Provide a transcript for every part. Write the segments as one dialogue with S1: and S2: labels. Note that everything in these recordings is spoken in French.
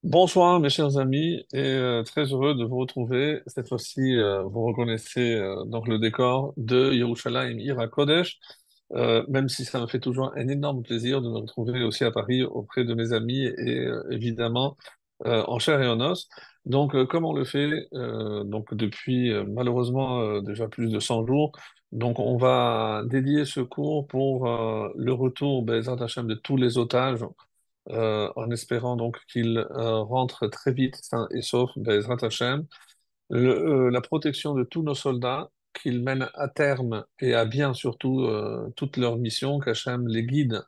S1: Bonsoir mes chers amis et très heureux de vous retrouver. Cette fois-ci, vous reconnaissez donc le décor de Yerushalayim Ira Kodesh, même si ça me fait toujours un énorme plaisir de me retrouver aussi à Paris auprès de mes amis et évidemment en chair et en os. Donc comme on le fait donc depuis malheureusement déjà plus de 100 jours, donc on va dédier ce cours pour le retour Be'ezrat Hashem de tous les otages en espérant donc qu'il rentre très vite sain et sauf, Bezrat Hashem, la protection de tous nos soldats, qu'ils mènent à terme et à bien surtout toute leur mission, qu'Hachem les guide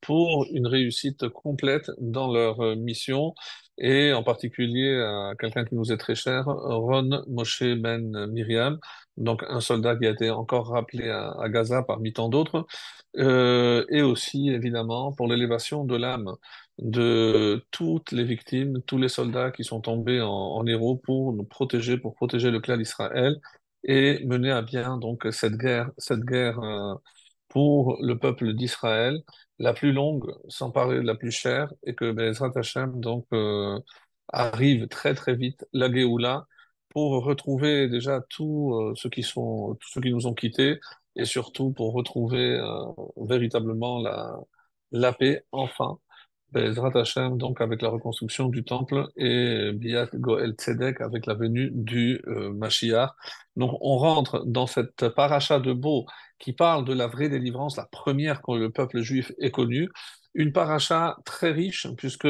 S1: pour une réussite complète dans leur mission, et en particulier à quelqu'un qui nous est très cher, Ron Moshe Ben Miriam, donc un soldat qui a été encore rappelé à Gaza parmi tant d'autres, et aussi évidemment pour l'élévation de l'âme de toutes les victimes, tous les soldats qui sont tombés en héros pour nous protéger, pour protéger le clan d'Israël et mener à bien donc cette guerre pour le peuple d'Israël, la plus longue, sans parler de la plus chère, et que Bezrat Hashem donc arrive très très vite la Géoula pour retrouver déjà tous ceux qui nous ont quittés et surtout pour retrouver véritablement la paix enfin. Bezrat Hashem, donc avec la reconstruction du temple et Biat Goel Tzedek avec la venue du Mashiach. Donc on rentre dans cette paracha de Bo qui parle de la vraie délivrance, la première que le peuple juif ait connue. Une paracha très riche puisque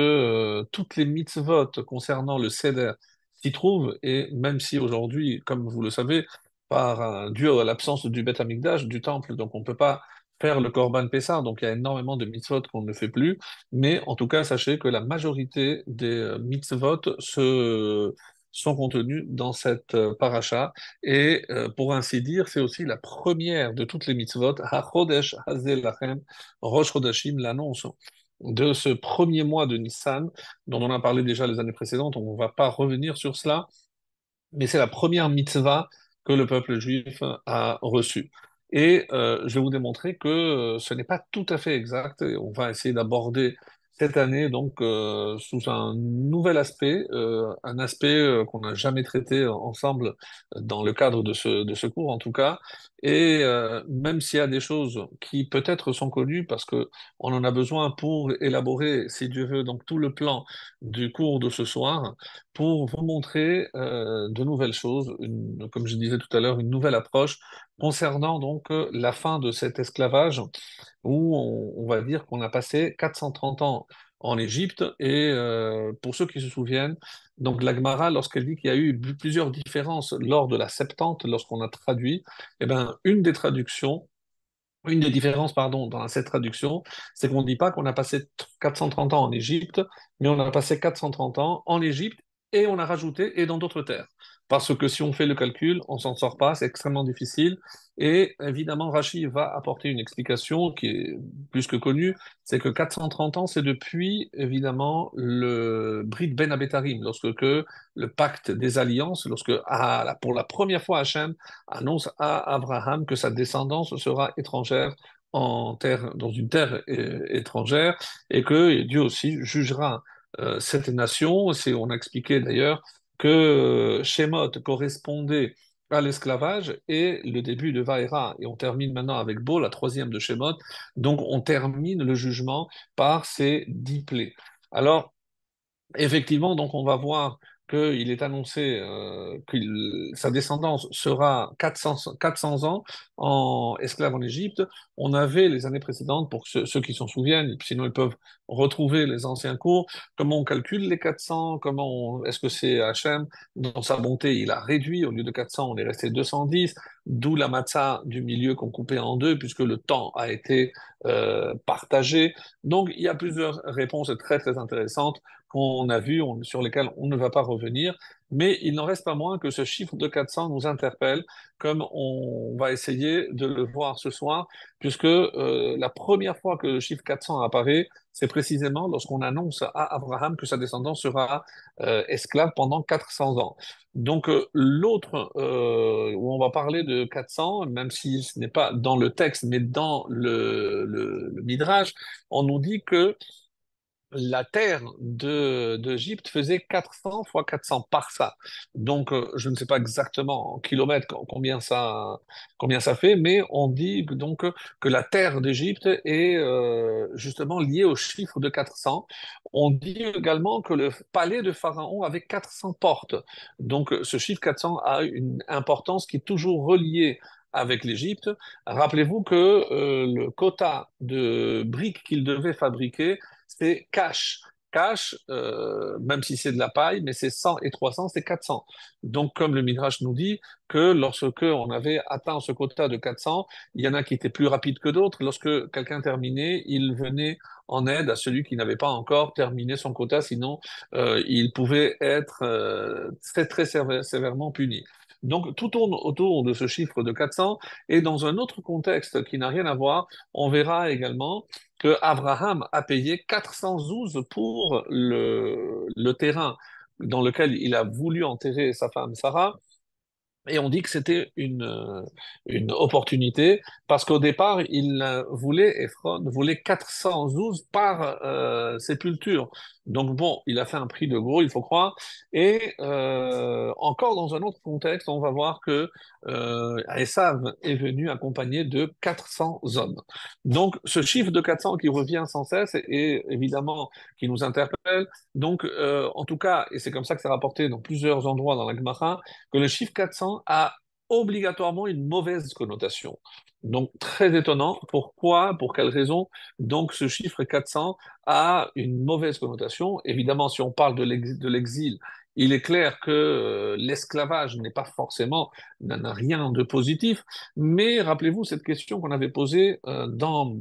S1: toutes les mitzvot concernant le Seder s'y trouvent et même si aujourd'hui, comme vous le savez, dû à l'absence du Beth Amikdash, du temple, donc on ne peut pas faire le Korban Pessah, donc il y a énormément de mitzvot qu'on ne fait plus. Mais en tout cas, sachez que la majorité des mitzvot sont contenus dans cette paracha. Et pour ainsi dire, c'est aussi la première de toutes les mitzvot. HaChodesh Hazel Lachem, Rosh Chodashim, l'annonce de ce premier mois de Nissan, dont on a parlé déjà les années précédentes. On ne va pas revenir sur cela, mais c'est la première mitzvah que le peuple juif a reçue. Et je vais vous démontrer que ce n'est pas tout à fait exact. Et on va essayer d'aborder cette année donc sous un nouvel aspect, un aspect qu'on n'a jamais traité ensemble dans le cadre de ce cours en tout cas. Et même s'il y a des choses qui peut-être sont connues parce que on en a besoin pour élaborer, si Dieu veut, donc tout le plan du cours de ce soir pour vous montrer de nouvelles choses, comme je disais tout à l'heure, une nouvelle approche concernant donc la fin de cet esclavage où on va dire qu'on a passé 430 ans en Égypte et pour ceux qui se souviennent, donc la Gemara, lorsqu'elle dit qu'il y a eu plusieurs différences lors de la Septante, lorsqu'on a traduit, eh ben, une des différences, pardon, dans cette traduction, c'est qu'on ne dit pas qu'on a passé 430 ans en Égypte, mais on a passé 430 ans en Égypte et on a rajouté et dans d'autres terres. Parce que si on fait le calcul, on s'en sort pas, c'est extrêmement difficile. Et évidemment, Rachid va apporter une explication qui est plus que connue, c'est que 430 ans, c'est depuis évidemment le Brit Ben Abetarim, lorsque le pacte des alliances, lorsque pour la première fois Hachem annonce à Abraham que sa descendance sera étrangère dans une terre étrangère, et que Dieu aussi jugera cette nation. On a expliqué d'ailleurs que Shemot correspondait à l'esclavage et le début de Vaera. Et on termine maintenant avec Bo, la troisième de Shemot. Donc on termine le jugement par ces 10 plaies. Alors, effectivement, donc on va voir qu'il est annoncé que sa descendance sera 400 ans en esclave en Égypte. On avait les années précédentes, pour ceux qui s'en souviennent, sinon ils peuvent retrouver les anciens cours, comment on calcule les 400, est-ce que c'est Hachem, dans sa bonté, il a réduit, au lieu de 400, on est resté 210, d'où la matzah du milieu qu'on coupait en deux, puisque le temps a été partagé. Donc il y a plusieurs réponses très très intéressantes qu'on a vu, sur lesquels on ne va pas revenir, mais il n'en reste pas moins que ce chiffre de 400 nous interpelle, comme on va essayer de le voir ce soir, puisque la première fois que le chiffre 400 apparaît, c'est précisément lorsqu'on annonce à Abraham que sa descendance sera esclave pendant 400 ans. Donc l'autre, où on va parler de 400, même si ce n'est pas dans le texte, mais dans le Midrash, on nous dit que la terre d'Égypte faisait 400 fois 400 par ça. Donc, je ne sais pas exactement en kilomètres combien ça fait, mais on dit donc que la terre d'Égypte est justement liée au chiffre de 400. On dit également que le palais de Pharaon avait 400 portes. Donc, ce chiffre 400 a une importance qui est toujours reliée avec l'Égypte. Rappelez-vous que le quota de briques qu'il devait fabriquer, c'est cash. Cash, même si c'est de la paille, mais c'est 100 et 300, c'est 400. Donc, comme le Midrash nous dit, que lorsque on avait atteint ce quota de 400, il y en a qui étaient plus rapides que d'autres. Lorsque quelqu'un terminait, il venait en aide à celui qui n'avait pas encore terminé son quota, sinon il pouvait être très très sévèrement puni. Donc tout tourne autour de ce chiffre de 400 et dans un autre contexte qui n'a rien à voir, on verra également que Abraham a payé 400 zouz pour le terrain dans lequel il a voulu enterrer sa femme Sarah. Et on dit que c'était une opportunité parce qu'au départ, Ephron voulait 400 zouz par sépulture. Donc bon, il a fait un prix de gros, il faut croire. Et encore dans un autre contexte, on va voir que Esav est venu accompagné de 400 hommes. Donc ce chiffre de 400 qui revient sans cesse et évidemment qui nous interpelle. Donc en tout cas, et c'est comme ça que c'est rapporté dans plusieurs endroits dans la Gemara, que le chiffre 400 a obligatoirement une mauvaise connotation. Donc, très étonnant. Pourquoi? Pour quelle raison? Donc, ce chiffre 400 a une mauvaise connotation. Évidemment, si on parle de l'exil, il est clair que l'esclavage n'est pas forcément, n'a rien de positif. Mais rappelez-vous cette question qu'on avait posée dans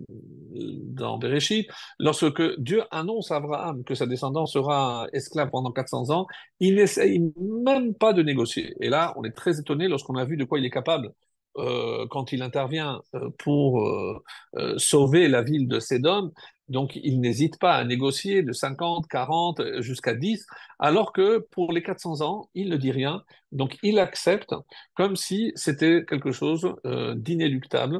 S1: Béréchit, lorsque Dieu annonce à Abraham que sa descendance sera esclave pendant 400 ans, il n'essaye même pas de négocier. Et là, on est très étonné lorsqu'on a vu de quoi il est capable quand il intervient pour sauver la ville de Sédom. Donc, il n'hésite pas à négocier de 50, 40 jusqu'à 10, alors que pour les 400 ans, il ne dit rien. Donc, il accepte comme si c'était quelque chose d'inéluctable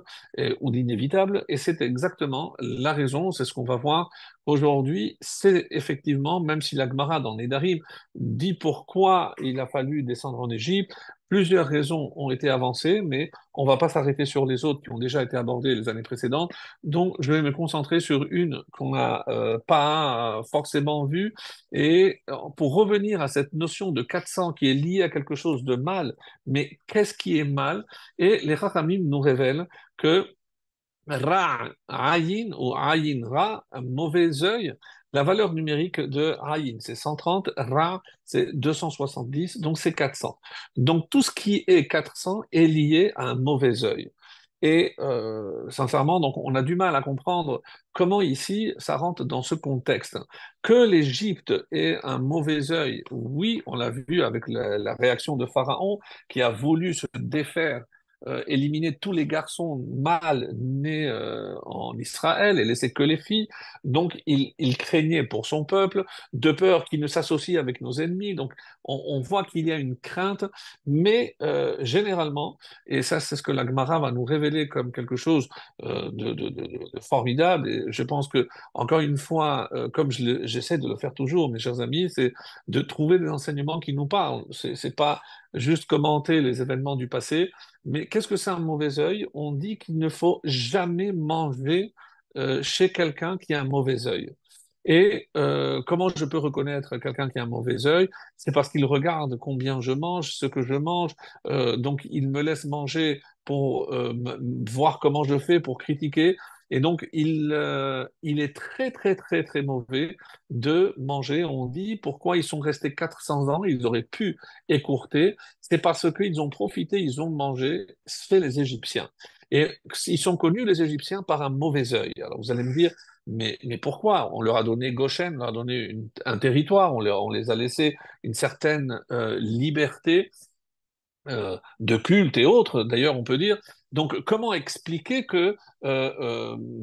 S1: ou d'inévitable. Et c'est exactement la raison, c'est ce qu'on va voir aujourd'hui. C'est effectivement, même si la Gemara dans Nédarim dit pourquoi il a fallu descendre en Égypte, plusieurs raisons ont été avancées, mais on ne va pas s'arrêter sur les autres qui ont déjà été abordées les années précédentes. Donc, je vais me concentrer sur une qu'on n'a pas forcément vue. Et pour revenir à cette notion de 400 qui est liée à quelque chose de mal, mais qu'est-ce qui est mal? Et les Chachamim nous révèlent que Ra, Ayin ou Ayin Ra, un mauvais œil, la valeur numérique de Ayin, c'est 130, Ra, c'est 270, donc c'est 400. Donc tout ce qui est 400 est lié à un mauvais œil. Et sincèrement, donc on a du mal à comprendre comment ici ça rentre dans ce contexte. Que l'Égypte ait un mauvais œil, oui, on l'a vu avec la réaction de Pharaon qui a voulu se défaire éliminer tous les garçons mâles nés en Israël et laisser que les filles. Donc, il craignait pour son peuple, de peur qu'il ne s'associe avec nos ennemis. Donc, on voit qu'il y a une crainte, mais généralement, et ça, c'est ce que la Gemara va nous révéler comme quelque chose de formidable. Et je pense que, encore une fois, comme j'essaie de le faire toujours, mes chers amis, c'est de trouver des enseignements qui nous parlent. C'est pas juste commenter les événements du passé, mais qu'est-ce que c'est un mauvais œil? On dit qu'il ne faut jamais manger chez quelqu'un qui a un mauvais œil. Et comment je peux reconnaître quelqu'un qui a un mauvais œil? C'est parce qu'il regarde combien je mange, ce que je mange, donc il me laisse manger pour voir comment je fais, pour critiquer. Et donc il est très très très très mauvais de manger. On dit pourquoi ils sont restés 400 ans, ils auraient pu écourter. C'est parce qu'ils ont profité, ils ont mangé, fait les Égyptiens. Et ils sont connus, les Égyptiens, par un mauvais œil. Alors vous allez me dire, mais pourquoi? On leur a donné Goshen, on leur a donné un territoire, on les a laissé une certaine liberté de culte et autres. D'ailleurs, on peut dire, Donc, comment expliquer que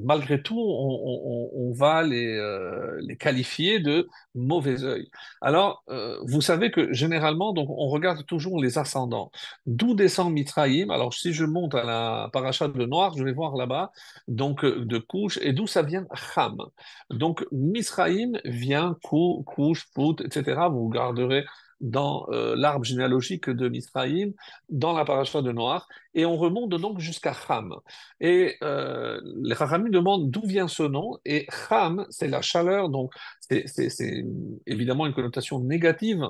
S1: malgré tout, on va les qualifier de mauvais œil? Alors, vous savez que généralement, donc, on regarde toujours les ascendants. D'où descend Mitraïm? Alors, si je monte à la paracha de Noir, je vais voir là-bas, donc de Couche, et d'où ça vient Ham. Donc, Misraïm vient Couche, Pout, etc. Vous garderez dans l'arbre généalogique de Misraïm, dans la paracha de Noir et on remonte donc jusqu'à Ham. Et les Chachamim demandent d'où vient ce nom, et Ham, c'est la chaleur, donc c'est évidemment une connotation négative.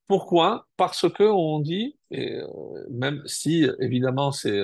S1: Pourquoi? Parce que on dit, et, même si évidemment c'est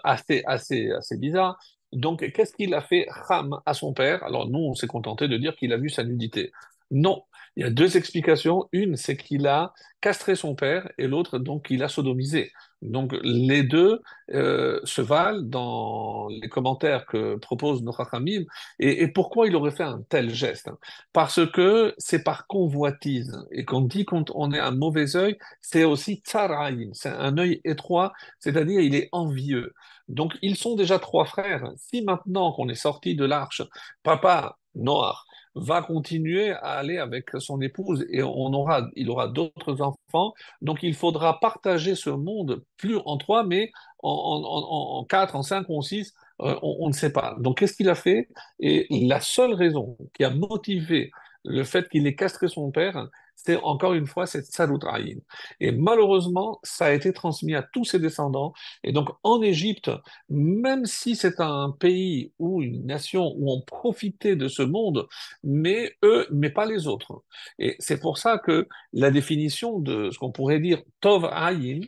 S1: assez bizarre. Donc, qu'est-ce qu'il a fait Ham à son père? Alors, nous, on s'est contenté de dire qu'il a vu sa nudité. Non, il y a deux explications. Une, c'est qu'il a castré son père, et l'autre, donc, qu'il a sodomisé. Donc, les deux se valent dans les commentaires que propose nos Chachamim. Et pourquoi il aurait fait un tel geste? Parce que c'est par convoitise. Et qu'on dit quand on est un mauvais œil, c'est aussi tsaraïm, c'est un œil étroit, c'est-à-dire il est envieux. Donc ils sont déjà trois frères. Si maintenant qu'on est sorti de l'arche, papa Noach va continuer à aller avec son épouse et il aura d'autres enfants, donc il faudra partager ce monde plus en trois, mais en quatre, en cinq ou en six, on ne sait pas. Donc qu'est-ce qu'il a fait? Et la seule raison qui a motivé le fait qu'il ait castré son père, c'est encore une fois cette Sarut Aïn. Et malheureusement, ça a été transmis à tous ses descendants. Et donc, en Égypte, même si c'est un pays ou une nation où on profitait de ce monde, mais eux, mais pas les autres. Et c'est pour ça que la définition de ce qu'on pourrait dire Tov Ayin,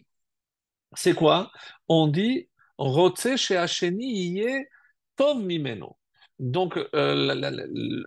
S1: c'est quoi? On dit Rotse Sheacheni Iye Tov Mimeno. Donc,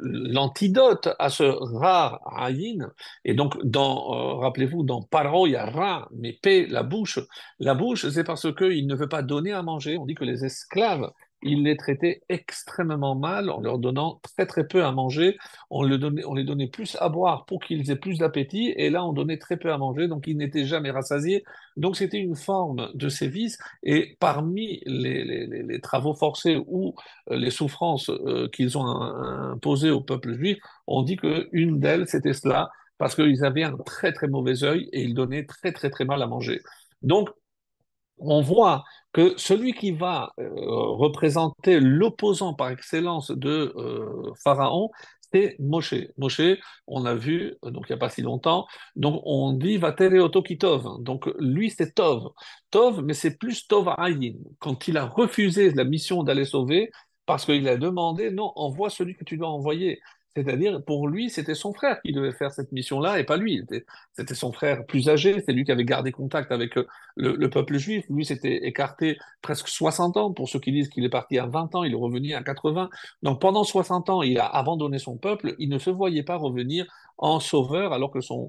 S1: l'antidote à ce rare ayin, et donc, rappelez-vous, dans Paro, il y a ra, mais paix, la bouche, c'est parce qu'il ne veut pas donner à manger. On dit que les esclaves, il les traitait extrêmement mal en leur donnant très très peu à manger. On les donnait plus à boire pour qu'ils aient plus d'appétit, et là, on donnait très peu à manger, donc ils n'étaient jamais rassasiés. Donc, c'était une forme de sévice, et parmi les travaux forcés ou les souffrances qu'ils ont imposées au peuple juif, on dit qu'une d'elles, c'était cela, parce qu'ils avaient un très très mauvais œil et ils donnaient très très très mal à manger. Donc, on voit que celui qui va représenter l'opposant par excellence de Pharaon, c'est Moshe. Moshe, on a vu, donc il n'y a pas si longtemps, donc on dit Vatereoto Kitov. Donc lui, c'est Tov. Tov, mais c'est plus Tov Ayin. Quand il a refusé la mission d'aller sauver, parce qu'il a demandé, non, envoie celui que tu dois envoyer. C'est-à-dire, pour lui, c'était son frère qui devait faire cette mission-là et pas lui. C'était son frère plus âgé, c'est lui qui avait gardé contact avec le peuple juif. Lui s'était écarté presque 60 ans. Pour ceux qui disent qu'il est parti à 20 ans, il est revenu à 80. Donc pendant 60 ans, il a abandonné son peuple. Il ne se voyait pas revenir en sauveur alors que son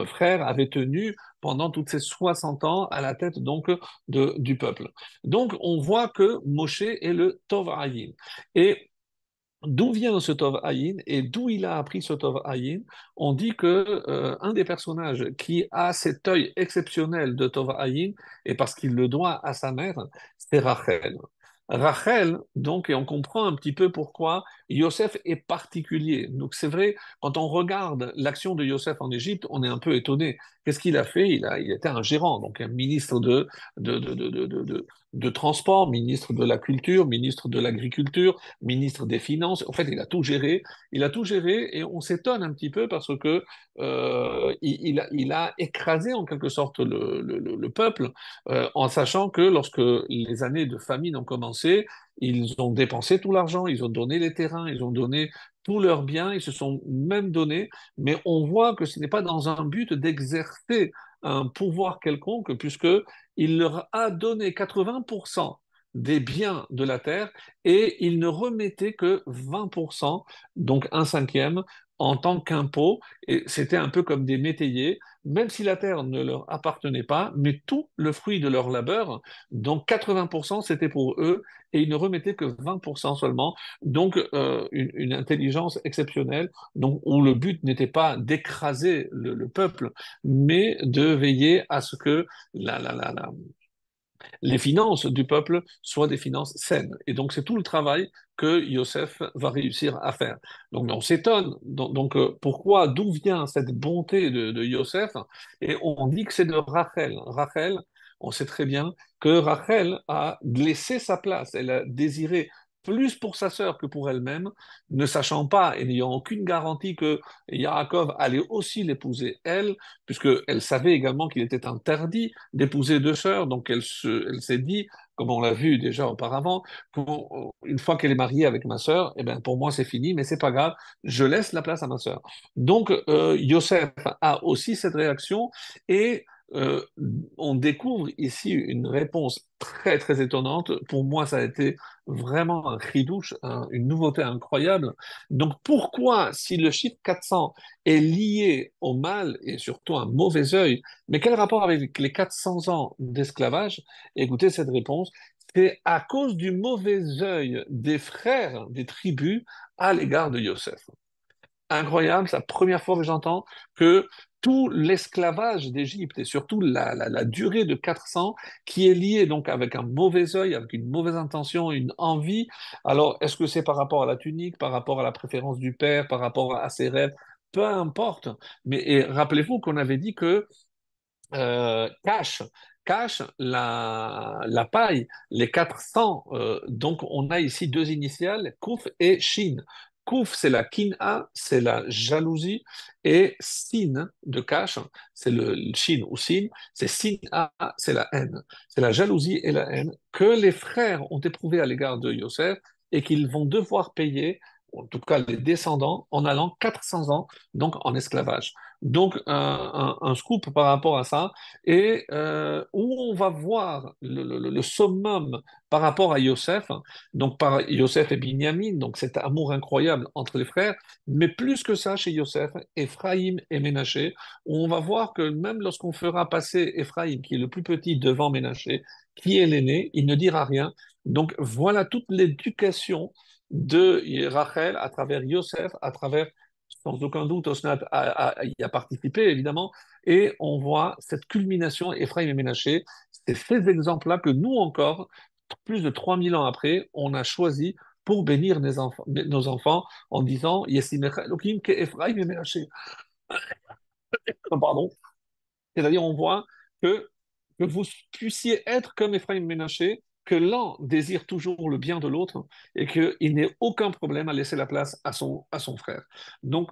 S1: frère avait tenu pendant toutes ces 60 ans à la tête donc du peuple. Donc on voit que Moshe est le Tov Ayin. Et d'où vient ce Tov Ayin et d'où il a appris ce Tov Ayin? On dit que un des personnages qui a cet œil exceptionnel de Tov Ayin, et parce qu'il le doit à sa mère, c'est Rachel. Rachel, donc, et on comprend un petit peu pourquoi Yosef est particulier. Donc c'est vrai, quand on regarde l'action de Yosef en Égypte, on est un peu étonné. Qu'est-ce qu'il a fait? Il était un gérant, donc un ministre de transport, ministre de la culture, ministre de l'agriculture, ministre des Finances. En fait, il a tout géré. Il a tout géré et on s'étonne un petit peu parce que il a écrasé en quelque sorte le peuple en sachant que lorsque les années de famine ont commencé, ils ont dépensé tout l'argent, ils ont donné les terrains, ils ont donné tous leurs biens, ils se sont même donnés, mais on voit que ce n'est pas dans un but d'exercer un pouvoir quelconque, puisque il leur a donné 80% des biens de la terre et il ne remettait que 20%, donc un cinquième, en tant qu'impôt. Et c'était un peu comme des métayers, même si la terre ne leur appartenait pas, mais tout le fruit de leur labeur, donc 80%, c'était pour eux et ils ne remettaient que 20% seulement. Donc une intelligence exceptionnelle, donc, où le but n'était pas d'écraser le peuple, mais de veiller à ce que la, la, la, la les finances du peuple soient des finances saines. Et donc, c'est tout le travail que Yosef va réussir à faire. Donc, on s'étonne. Pourquoi, d'où vient cette bonté de Yosef? Et on dit que c'est de Rachel. Rachel, on sait très bien que Rachel a laissé sa place. Elle a désiré plus pour sa sœur que pour elle-même, ne sachant pas et n'ayant aucune garantie que Yaakov allait aussi l'épouser elle, puisqu'elle savait également qu'il était interdit d'épouser deux sœurs, donc elle s'est dit, comme on l'a vu déjà auparavant, une fois qu'elle est mariée avec ma sœur, eh ben, pour moi c'est fini, mais c'est pas grave, je laisse la place à ma sœur. Donc Yosef a aussi cette réaction et euh, on découvre ici une réponse très très étonnante. Pour moi, ça a été vraiment un chidouche, une nouveauté incroyable. Donc pourquoi, si le chiffre 400 est lié au mal et surtout un mauvais œil, mais quel rapport avec les 400 ans d'esclavage? Écoutez cette réponse. C'est à cause du mauvais œil des frères des tribus à l'égard de Yosef. Incroyable, c'est la première fois que j'entends que tout l'esclavage d'Égypte et surtout la durée de 400 qui est liée donc avec un mauvais œil, avec une mauvaise intention, une envie. Alors, est-ce que c'est par rapport à la tunique, par rapport à la préférence du père, par rapport à ses rêves? Peu importe. Mais et rappelez-vous qu'on avait dit que cache la paille, les 400. Donc, on a ici deux initiales, Kouf et Shin. Kouf, c'est la kina, c'est la jalousie, et Sin de cache, c'est le Shin ou Sin, c'est Sina, c'est la haine. C'est la jalousie et la haine que les frères ont éprouvé à l'égard de Yosef et qu'ils vont devoir payer, en tout cas les descendants, en allant 400 ans donc en esclavage. Donc, un scoop par rapport à ça, et où on va voir le summum par rapport à Yosef, donc par Yosef et Binyamin, donc cet amour incroyable entre les frères, mais plus que ça chez Yosef, Ephraïm et Ménaché, où on va voir que même lorsqu'on fera passer Ephraïm, qui est le plus petit, devant Ménaché, qui est l'aîné, il ne dira rien. Donc voilà toute l'éducation de Rachel à travers Yosef, à travers sans aucun doute, Osnat y a participé, évidemment, et on voit cette culmination, Ephraim et Ménaché, c'est ces exemples-là que nous encore, plus de 3000 ans après, on a choisi pour bénir nos enfants en disant Yesimecha Elohim ke Ephraim et Ménaché. Pardon. C'est-à-dire, on voit que, que vous puissiez être comme Ephraim et Ménaché, que l'un désire toujours le bien de l'autre et qu'il n'ait aucun problème à laisser la place à son frère. Donc,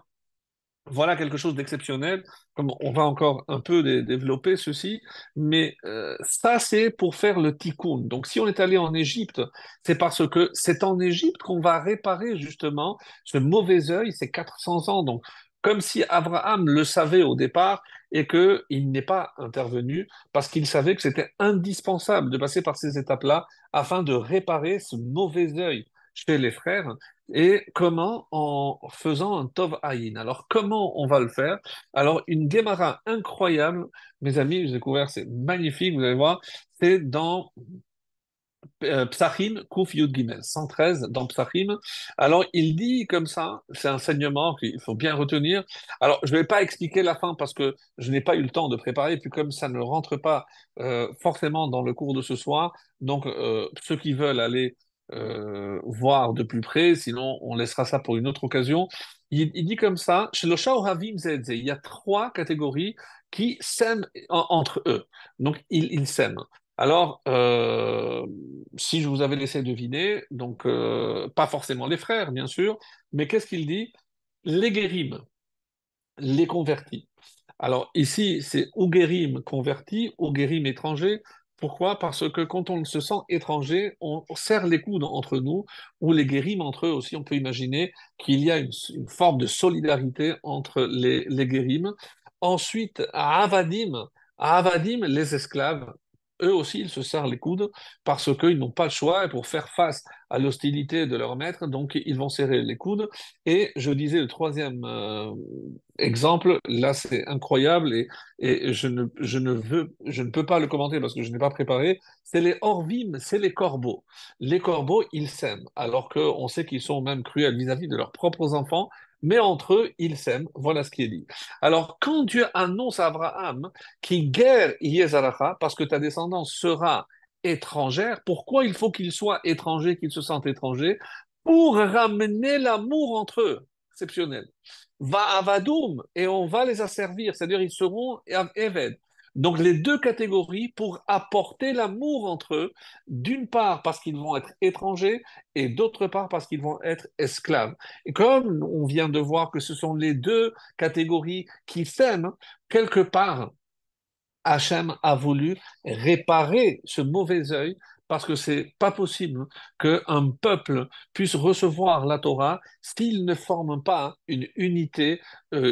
S1: voilà quelque chose d'exceptionnel, comme on va encore un peu développer ceci, mais ça c'est pour faire le tikkun. Donc si on est allé en Égypte, c'est parce que c'est en Égypte qu'on va réparer justement ce mauvais œil, ces 400 ans. Donc comme si Abraham le savait au départ et qu'il n'est pas intervenu parce qu'il savait que c'était indispensable de passer par ces étapes-là afin de réparer ce mauvais œil chez les frères. Et comment? En faisant un Tov Ayin. Alors, comment on va le faire? Alors, une Gemara incroyable, mes amis, j'ai découvert, c'est magnifique, vous allez voir, c'est dans Psachim, Kuf Yud Gimel, 113 dans Psachim. Alors, il dit comme ça, c'est un enseignement qu'il faut bien retenir. Alors, je ne vais pas expliquer la fin parce que je n'ai pas eu le temps de préparer, puis comme ça ne rentre pas forcément dans le cours de ce soir, donc ceux qui veulent aller voir de plus près, sinon on laissera ça pour une autre occasion. Il dit comme ça, chez le Shaoravim Zedze, il y a trois catégories qui s'aiment entre eux. Donc, ils s'aiment. Alors, si je vous avais laissé deviner, donc pas forcément les frères, bien sûr, mais qu'est-ce qu'il dit? Les guérim, les convertis. Alors ici, c'est Ouguérim converti, Ouguérim étranger. Pourquoi? Parce que quand on se sent étranger, on serre les coudes entre nous, ou les guérims entre eux aussi. On peut imaginer qu'il y a une forme de solidarité entre les guérims. Ensuite, à Avadim, les esclaves, eux aussi, ils se serrent les coudes parce qu'ils n'ont pas le choix et pour faire face à l'hostilité de leur maître, donc ils vont serrer les coudes. Et je disais le troisième exemple, là c'est incroyable et je ne peux pas le commenter parce que je n'ai pas préparé, c'est les Orvim, c'est les corbeaux. Les corbeaux, ils s'aiment, alors qu'on sait qu'ils sont même cruels vis-à-vis de leurs propres enfants, mais entre eux, ils s'aiment. Voilà ce qui est dit. Alors, quand Dieu annonce à Abraham qui guère Yezaracha, parce que ta descendance sera étrangère. Pourquoi il faut qu'ils soient étrangers, qu'ils se sentent étrangers? Pour ramener l'amour entre eux. Exceptionnel. Va avadoum, et on va les asservir, c'est-à-dire ils seront eved. Donc les deux catégories pour apporter l'amour entre eux, d'une part parce qu'ils vont être étrangers et d'autre part parce qu'ils vont être esclaves. Et comme on vient de voir que ce sont les deux catégories qui s'aiment, quelque part, Hachem a voulu réparer ce mauvais œil parce que c'est pas possible qu'un peuple puisse recevoir la Torah s'il ne forme pas une unité,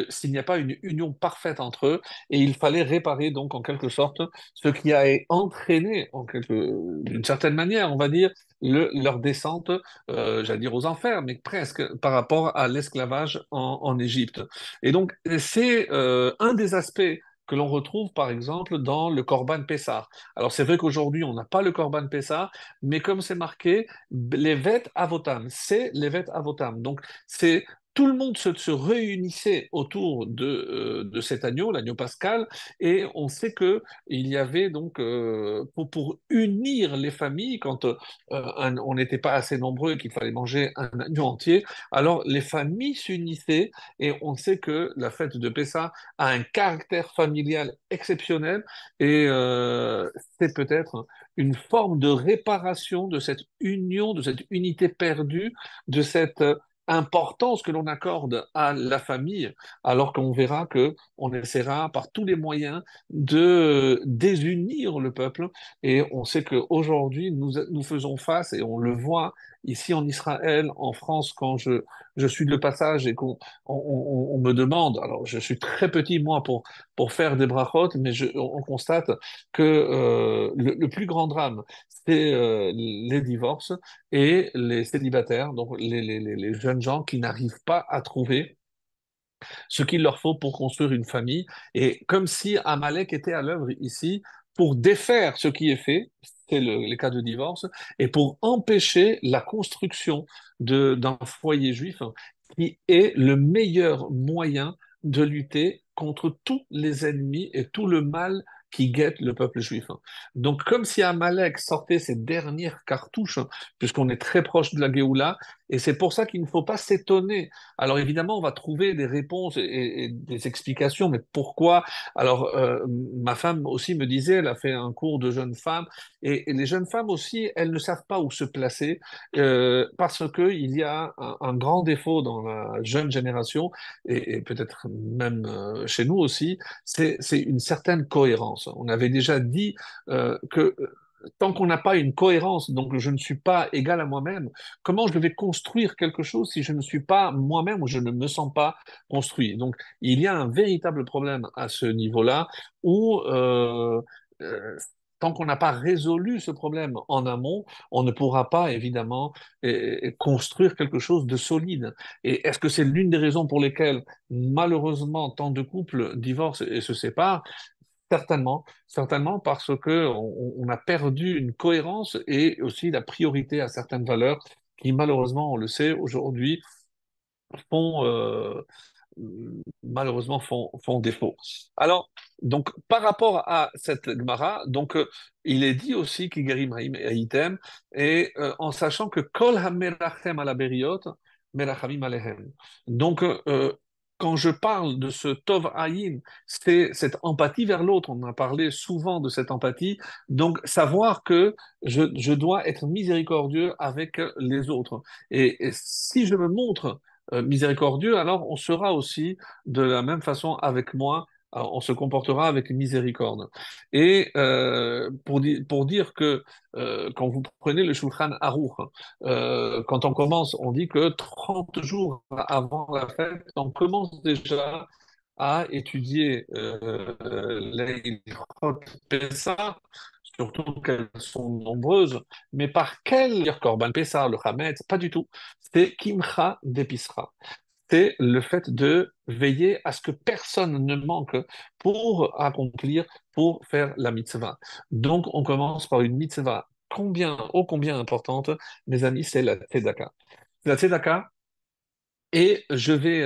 S1: s'il n'y a pas une union parfaite entre eux. Et il fallait réparer donc en quelque sorte ce qui a entraîné, d'une certaine manière, on va dire, leur descente, j'allais dire aux enfers, mais presque par rapport à l'esclavage en Égypte. Et donc c'est un des aspects que l'on retrouve par exemple dans le Corban Pessah. Alors c'est vrai qu'aujourd'hui on n'a pas le Corban Pessah, mais comme c'est marqué, Levet Avotam, c'est Levet Avotam. Donc c'est tout le monde se réunissait autour de cet agneau, l'agneau pascal, et on sait que il y avait donc pour unir les familles quand on n'était pas assez nombreux et qu'il fallait manger un agneau entier, alors les familles s'unissaient et on sait que la fête de Pessah a un caractère familial exceptionnel et c'est peut-être une forme de réparation de cette union, de cette unité perdue, de cette importance que l'on accorde à la famille, alors qu'on verra que on essaiera par tous les moyens de désunir le peuple. Et on sait qu'aujourd'hui, nous faisons face, et on le voit ici en Israël, en France, quand je suis de passage et on me demande, alors je suis très petit moi pour faire des brachot, mais on constate que le plus grand drame, c'est les divorces et les célibataires, donc les jeunes gens qui n'arrivent pas à trouver ce qu'il leur faut pour construire une famille. Et comme si Amalek était à l'œuvre ici pour défaire ce qui est fait, c'est les cas de divorce, et pour empêcher la construction d'un foyer juif qui est le meilleur moyen de lutter contre tous les ennemis et tout le mal qui guette le peuple juif. Donc, comme si Amalek sortait ses dernières cartouches, puisqu'on est très proche de la Géoula, et c'est pour ça qu'il ne faut pas s'étonner. Alors évidemment, on va trouver des réponses et des explications, mais pourquoi? Alors, ma femme aussi me disait, elle a fait un cours de jeunes femmes, et les jeunes femmes aussi, elles ne savent pas où se placer, parce qu'il y a un grand défaut dans la jeune génération, et peut-être même chez nous aussi, c'est une certaine cohérence. On avait déjà dit que tant qu'on n'a pas une cohérence, donc je ne suis pas égal à moi-même, comment je vais construire quelque chose si je ne suis pas moi-même ou je ne me sens pas construit? Donc, il y a un véritable problème à ce niveau-là où, euh, tant qu'on n'a pas résolu ce problème en amont, on ne pourra pas, évidemment, construire quelque chose de solide. Et est-ce que c'est l'une des raisons pour lesquelles, malheureusement, tant de couples divorcent et se séparent? Certainement, certainement parce que on a perdu une cohérence et aussi la priorité à certaines valeurs qui, malheureusement, on le sait, aujourd'hui, font, malheureusement, font défaut. Alors, donc, par rapport à cette Gemara, donc, il est dit aussi qu'Igarim Haïtem, et en sachant que Kol HaMerachem ala Beriot, Merachamim Alehem. Donc, quand je parle de ce Tov Ayin, c'est cette empathie vers l'autre. On a parlé souvent de cette empathie. Donc, savoir que je dois être miséricordieux avec les autres. Et si je me montre miséricordieux, alors on sera aussi de la même façon avec moi, on se comportera avec miséricorde. Et pour dire que quand vous prenez le Shulchan Aruch, quand on commence, on dit que 30 jours avant la fête, on commence déjà à étudier les Hilchot Pessah, surtout qu'elles sont nombreuses, mais par quel dire Korban Pessah, le Hametz, pas du tout. C'est Kimcha d'Episra. C'est le fait de veiller à ce que personne ne manque pour accomplir, pour faire la mitzvah. Donc, on commence par une mitzvah combien, ô combien importante, mes amis, c'est la tzedaka. La tzedaka, Et je vais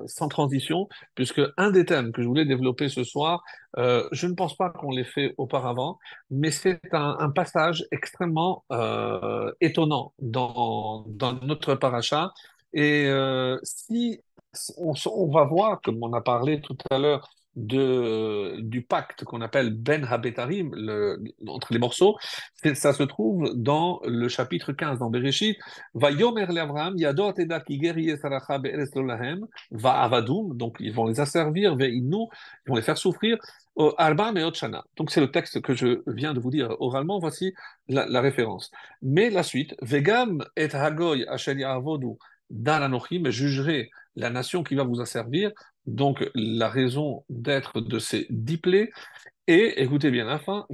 S1: sans transition, puisque un des thèmes que je voulais développer ce soir, je ne pense pas qu'on l'ait fait auparavant, mais c'est un passage extrêmement étonnant dans notre paracha. Et si on va voir, comme on a parlé tout à l'heure, du pacte qu'on appelle Ben Habetarim, entre les morceaux, ça se trouve dans le chapitre 15, dans Bereshit. Vayomer l'Abraham, Yadot Eda ki ger yesaracha be'eretz lo lahem, va avadum, donc ils vont les asservir, ve'inu, ils vont les faire souffrir, arba me'ot shana. Donc c'est le texte que je viens de vous dire oralement, voici la référence. Mais la suite, vegam et hagoy asher ya'avodu dan anochi, mais jugerez la nation qui va vous asservir, donc la raison d'être de ces 10 plaies, et écoutez bien la fin,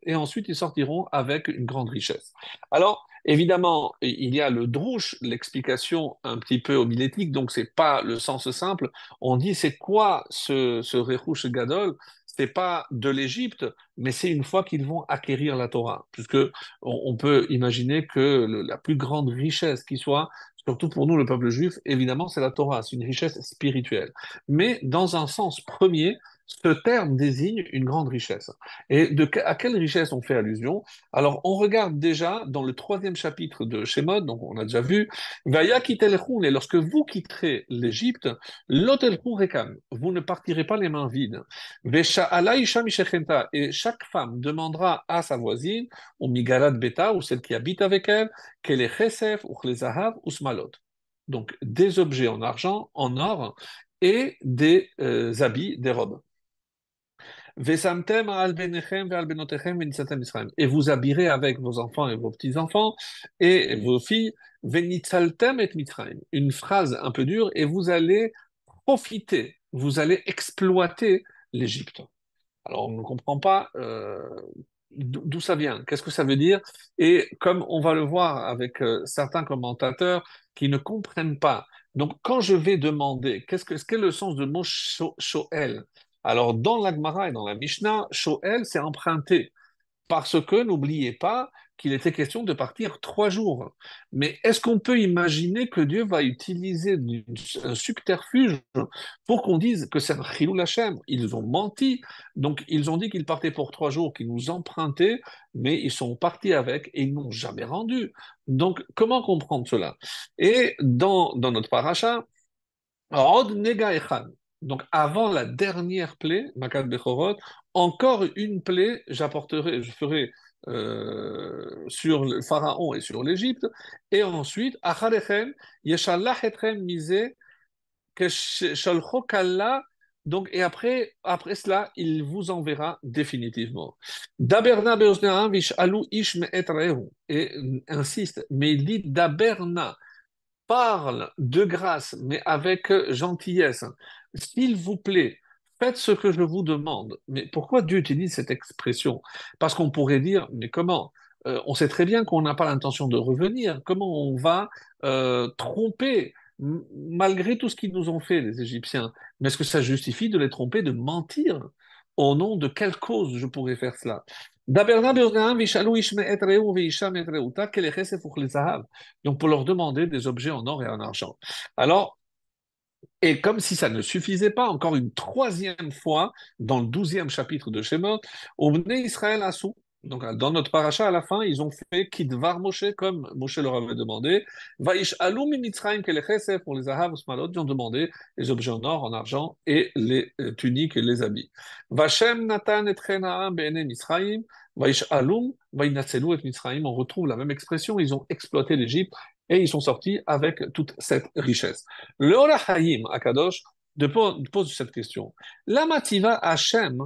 S1: et ensuite ils sortiront avec une grande richesse. Alors, évidemment, il y a le drouche, l'explication un petit peu homilétique, donc c'est pas le sens simple. On dit c'est quoi ce Rechush Gadol? C'est pas de l'Égypte, mais c'est une fois qu'ils vont acquérir la Torah, puisque on peut imaginer que la plus grande richesse qui soit, surtout pour nous le peuple juif, évidemment c'est la Torah, c'est une richesse spirituelle. Mais dans un sens premier, ce terme désigne une grande richesse. Et à quelle richesse on fait allusion? Alors, on regarde déjà dans le troisième chapitre de Shemot, donc on a déjà vu, Vaya kitelchun, et lorsque vous quitterez l'Égypte, lotelchun rekam, vous ne partirez pas les mains vides. Vesha'ala isha mishechenta, et chaque femme demandera à sa voisine, ou migarat beta, ou celle qui habite avec elle, qu'elle est chesef, ou chlezahav, ou smalot. Donc, des objets en argent, en or, et des habits, des robes. Vesamtem al benechem ve'al benotechem ve'nitzatem Israël. Et vous habillerez avec vos enfants et vos petits-enfants et vos filles, ve'nitzaltem et Mitzrayim. Une phrase un peu dure, et vous allez profiter, vous allez exploiter l'Égypte. Alors, on ne comprend pas d'où ça vient, qu'est-ce que ça veut dire. Et comme on va le voir avec certains commentateurs qui ne comprennent pas. Donc, quand je vais demander, qu'est-ce qu'est le sens de mot shoel? Alors, dans l'Agmara et dans la Mishnah, shoel, c'est emprunté. Parce que n'oubliez pas qu'il était question de partir 3 jours. Mais est-ce qu'on peut imaginer que Dieu va utiliser un subterfuge pour qu'on dise que c'est un chilou Hashem? Ils ont menti, donc ils ont dit qu'ils partaient pour 3 jours, qu'ils nous empruntaient, mais ils sont partis avec et ils n'ont jamais rendu. Donc comment comprendre cela? Et dans notre paracha, Od nega echad. Donc, avant la dernière plaie, Makat Bechorot, encore une plaie, je ferai sur le Pharaon et sur l'Égypte, et ensuite, Acharechem, Yeshalach etchem mise, Keshalcho kalla, donc, et après cela, il vous enverra définitivement. Daberna beoznaam vishalu ish me'et rehu. Et insiste, mais il dit Daberna parle de grâce, mais avec gentillesse. S'il vous plaît, faites ce que je vous demande. Mais pourquoi Dieu utilise cette expression? Parce qu'on pourrait dire, mais comment? On sait très bien qu'on n'a pas l'intention de revenir. Comment on va tromper, malgré tout ce qu'ils nous ont fait, les Égyptiens? Mais est-ce que ça justifie de les tromper, de mentir? Au nom de quelle cause je pourrais faire cela? Daberna beoznaam vishalu ish me'et rehu veisha me'et reuta kelechesef uchlezahav. Donc pour leur demander des objets en or et en argent. Alors, et comme si ça ne suffisait pas, encore une troisième fois, dans le 12e chapitre de Shemot, Obné Israël Assou. Donc, dans notre paracha, à la fin, ils ont fait Kidvar Moshe, comme Moshe leur avait demandé. Vaïsh Alou Mitzrayim Kelechesef pour les Ahav Smalot, ils ont demandé les objets en or, en argent et les tuniques et les habits. Vachem Natan et Chenaam Be'ene Mitzrayim, Vaïsh Alum, Vaïnatselu et Mitzrayim, on retrouve la même expression, ils ont exploité l'Égypte et ils sont sortis avec toute cette richesse. Le Or HaChaim, Akadosh, pose cette question. Lama tiva Hashem,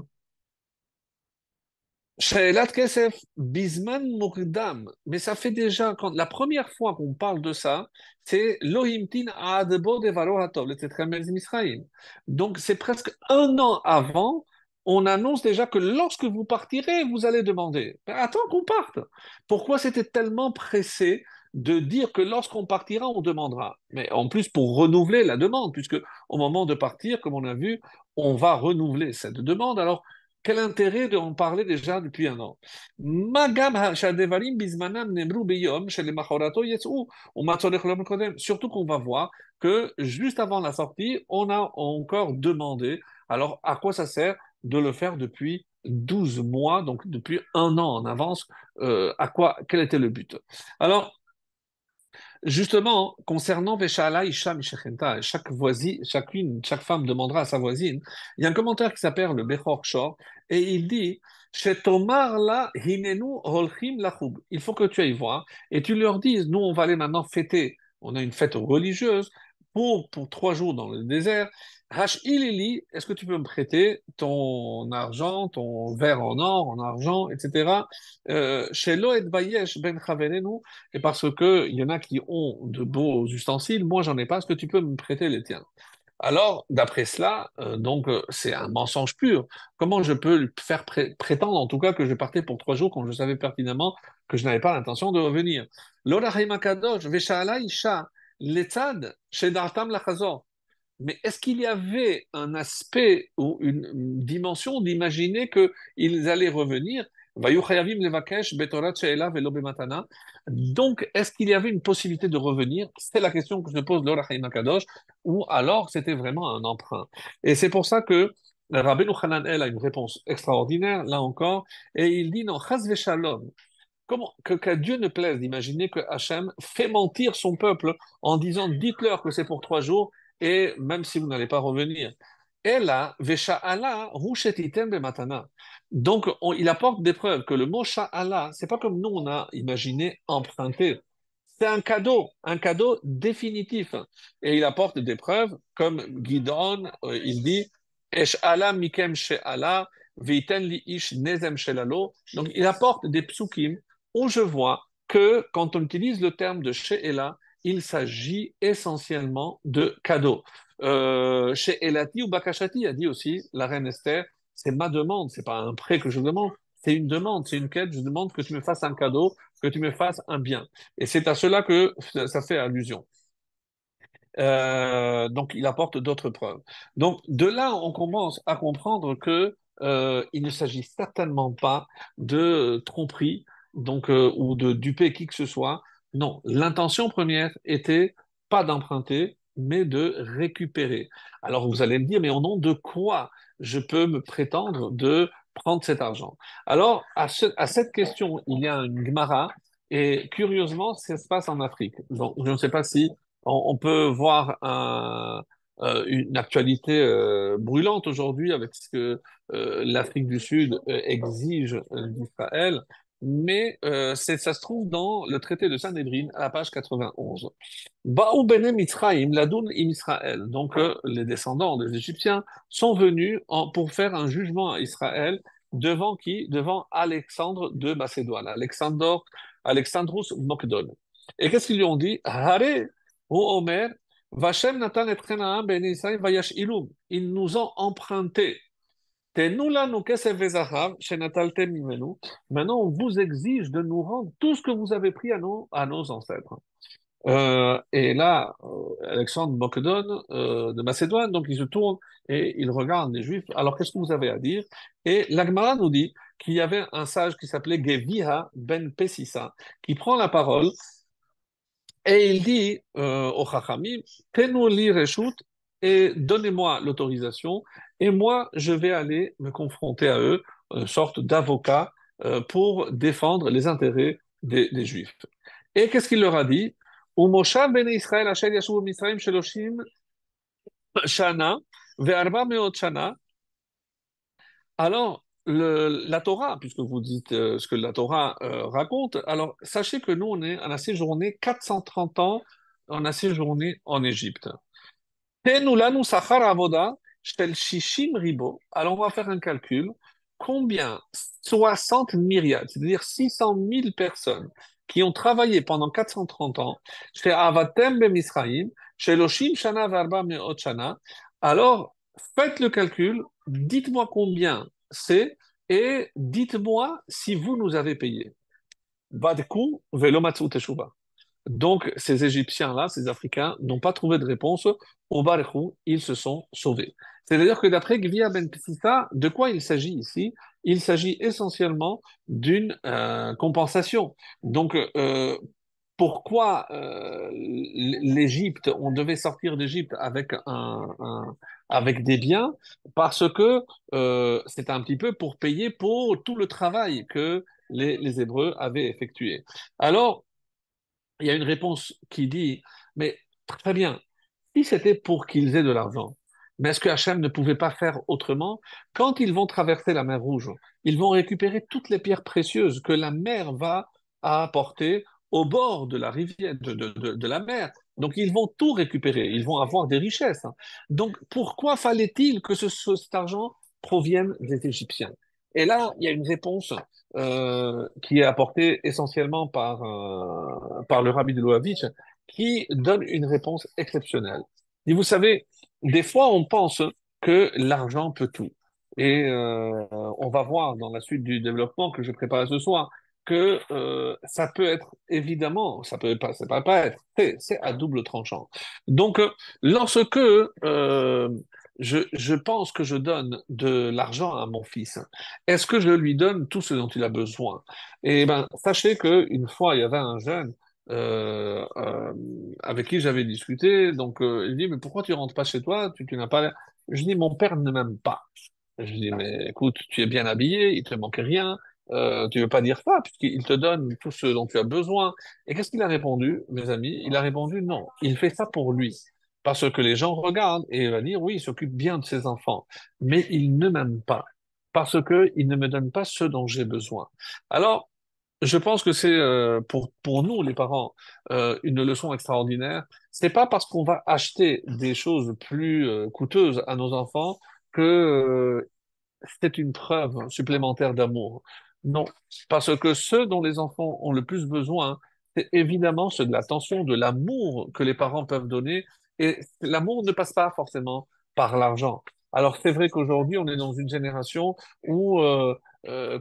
S1: She'elat Kesef, Bisman Mukdam. Mais ça fait déjà, la première fois qu'on parle de ça, c'est Lohimtin Adbo Devaro Hatov, le Tetremel Misraïm. Donc c'est presque un an avant, on annonce déjà que lorsque vous partirez, vous allez demander. Mais attends qu'on parte. Pourquoi c'était tellement pressé de dire que lorsqu'on partira, on demandera? Mais en plus, pour renouveler la demande, puisque au moment de partir, comme on a vu, on va renouveler cette demande. Alors, Quel intérêt d'en parler déjà depuis un an? Magam שהדברים בזמנם נאמרו ביום שלמחרתו יצאו, ומה צורך לומר קודם? Surtout qu'on va voir que juste avant la sortie, on a encore demandé, alors à quoi ça sert de le faire depuis 12 mois, donc depuis un an en avance, quel était le but? Alors, justement, concernant Veshala Isha Mishechenta, chaque femme demandera à sa voisine, il y a un commentaire qui s'appelle le Bechor Shor, et il dit, Shetomar la hinenu holchim lachub. Il faut que tu ailles voir, et tu leur dises, nous on va aller maintenant fêter, on a une fête religieuse, pour 3 jours dans le désert. Hash ilili, est-ce que tu peux me prêter ton argent, ton verre en or, en argent, etc. Chez Loed Bayesh ben Chaverenu, et parce que il y en a qui ont de beaux ustensiles, moi j'en ai pas, est-ce que tu peux me prêter les tiens? Alors, d'après cela, c'est un mensonge pur. Comment je peux lui faire prétendre, en tout cas, que je partais pour 3 jours quand je savais pertinemment que je n'avais pas l'intention de revenir? L'Ola Haïma Kadosh, Veshala Isha, Letzad, Shedartam Lachazor. Mais est-ce qu'il y avait un aspect ou une dimension d'imaginer qu'ils allaient revenir? Vayu chayavim levakesh betorat she'ela velo bematana. Donc, est-ce qu'il y avait une possibilité de revenir? C'est la question que se pose l'Or HaChaim HaKadosh, ou alors c'était vraiment un emprunt. Et c'est pour ça que Rabbeinu Hananel a une réponse extraordinaire, là encore, et il dit non, chas v'shalom. Comment que Dieu ne plaise d'imaginer que Hachem fait mentir son peuple en disant dites-leur que c'est pour 3 jours et même si vous n'allez pas revenir. Et là, Vesha'ala, Rushetitem Bematana. Donc, il apporte des preuves que le mot Sha'ala, c'est pas comme nous on a imaginé emprunter. C'est un cadeau définitif. Et il apporte des preuves, comme Gidon, il dit Esh'ala mikem she'ala, veiten li ish nezem shelalo. Donc, il apporte des psukim où je vois que quand on utilise le terme de she'ela, il s'agit essentiellement de cadeaux. She'elati ou bakashati a dit aussi la reine Esther, c'est ma demande, c'est pas un prêt que je demande, c'est une demande, c'est une quête, je demande que tu me fasses un cadeau, que tu me fasses un bien. Et c'est à cela que ça fait allusion. Donc, il apporte d'autres preuves. Donc, de là, on commence à comprendre que il ne s'agit certainement pas de tromperie, ou de duper qui que ce soit. Non, l'intention première était pas d'emprunter, mais de récupérer. Alors, vous allez me dire, mais au nom de quoi je peux me prétendre de prendre cet argent? Alors, à cette question, il y a une Gemara, et curieusement, ça se passe en Afrique. Donc, je ne sais pas si on peut voir une actualité brûlante aujourd'hui avec ce que l'Afrique du Sud exige d'Israël, mais ça se trouve dans le traité de Sanhedrin à la page 91. Ba'u bene Mitzrayim ladun im Israël. Donc les descendants des Égyptiens sont venus pour faire un jugement à Israël devant qui? Devant Alexandre de Macédoine, Alexandros Mokdon. Et qu'est-ce qu'ils lui ont dit? Hare ou Omer, Vachem Natan et Prenaham ben Israël vayash ilum. Ils nous ont emprunté. Tenu lanu kesef vezahav shenataltem mimenu. Maintenant, on vous exige de nous rendre tout ce que vous avez pris à nos ancêtres. Et là, Alexandre Macédone, de Macédoine, donc il se tourne et il regarde les Juifs. Alors, qu'est-ce que vous avez à dire? Et l'Agmara nous dit qu'il y avait un sage qui s'appelait Geviha ben Pessissa, qui prend la parole et il dit au Chachamim, Tenu li reshut, et donnez-moi l'autorisation, et moi je vais aller me confronter à eux, une sorte d'avocat, pour défendre les intérêts des Juifs. Et qu'est-ce qu'il leur a dit? Umoshav ben Israël asher yashuv Mitzrayim sheloshim shana ve'arba meot shana. Alors, la Torah, puisque vous dites ce que la Torah raconte, alors sachez que nous, on a séjourné 430 ans, on a séjourné en Égypte. Tenu lanu sachar avoda shel shishim ribo. Alors, on va faire un calcul. Combien? 60 myriades, c'est-à-dire 600 000 personnes qui ont travaillé pendant 430 ans chez Avatem ben Misraïm, chez Loshim Shana Varba Meot Shana. Alors, faites le calcul, dites-moi combien c'est et dites-moi si vous nous avez payé. Badku velo matzu teshuva. Donc, ces Égyptiens-là, ces Africains, n'ont pas trouvé de réponse. Au Barkhou, ils se sont sauvés. C'est-à-dire que d'après Gvia Ben Psissa, de quoi il s'agit ici? Il s'agit essentiellement d'une compensation. Donc, pourquoi l'Égypte, on devait sortir d'Égypte avec avec des biens? Parce que c'était un petit peu pour payer pour tout le travail que les Hébreux avaient effectué. Alors, il y a une réponse qui dit, mais très bien, si c'était pour qu'ils aient de l'argent, mais est-ce que Hachem ne pouvait pas faire autrement? Quand ils vont traverser la mer Rouge, ils vont récupérer toutes les pierres précieuses que la mer va apporter au bord de la rivière, de la mer. Donc ils vont tout récupérer, ils vont avoir des richesses, hein. Donc pourquoi fallait-il que cet argent provienne des Égyptiens? Et là, il y a une réponse qui est apportée essentiellement par le rabbi de Loavitch, qui donne une réponse exceptionnelle. Et vous savez, des fois, on pense que l'argent peut tout. Et on va voir dans la suite du développement que je prépare ce soir que ça peut être évidemment, ça peut pas être, c'est à double tranchant. Donc, lorsque je pense que je donne de l'argent à mon fils, est-ce que je lui donne tout ce dont il a besoin? Eh ben, sachez qu'une fois, il y avait un jeune euh, euh, avec qui j'avais discuté. Donc, il dit, mais pourquoi tu rentres pas chez toi? Tu n'as pas. Je dis, mon père ne m'aime pas. Je dis, mais écoute, tu es bien habillé, il te manque rien. Tu veux pas dire ça, puisqu'il te donne tout ce dont tu as besoin. Et qu'est-ce qu'il a répondu, mes amis? Il a répondu, non, il fait ça pour lui. Parce que les gens regardent et il va dire, oui, il s'occupe bien de ses enfants, mais il ne m'aime pas. Parce que il ne me donne pas ce dont j'ai besoin. Alors, je pense que c'est pour nous, les parents, une leçon extraordinaire. C'est pas parce qu'on va acheter des choses plus coûteuses à nos enfants que c'est une preuve supplémentaire d'amour. Non, parce que ceux dont les enfants ont le plus besoin, c'est évidemment ceux de l'attention, de l'amour que les parents peuvent donner. Et l'amour ne passe pas forcément par l'argent. Alors c'est vrai qu'aujourd'hui, on est dans une génération où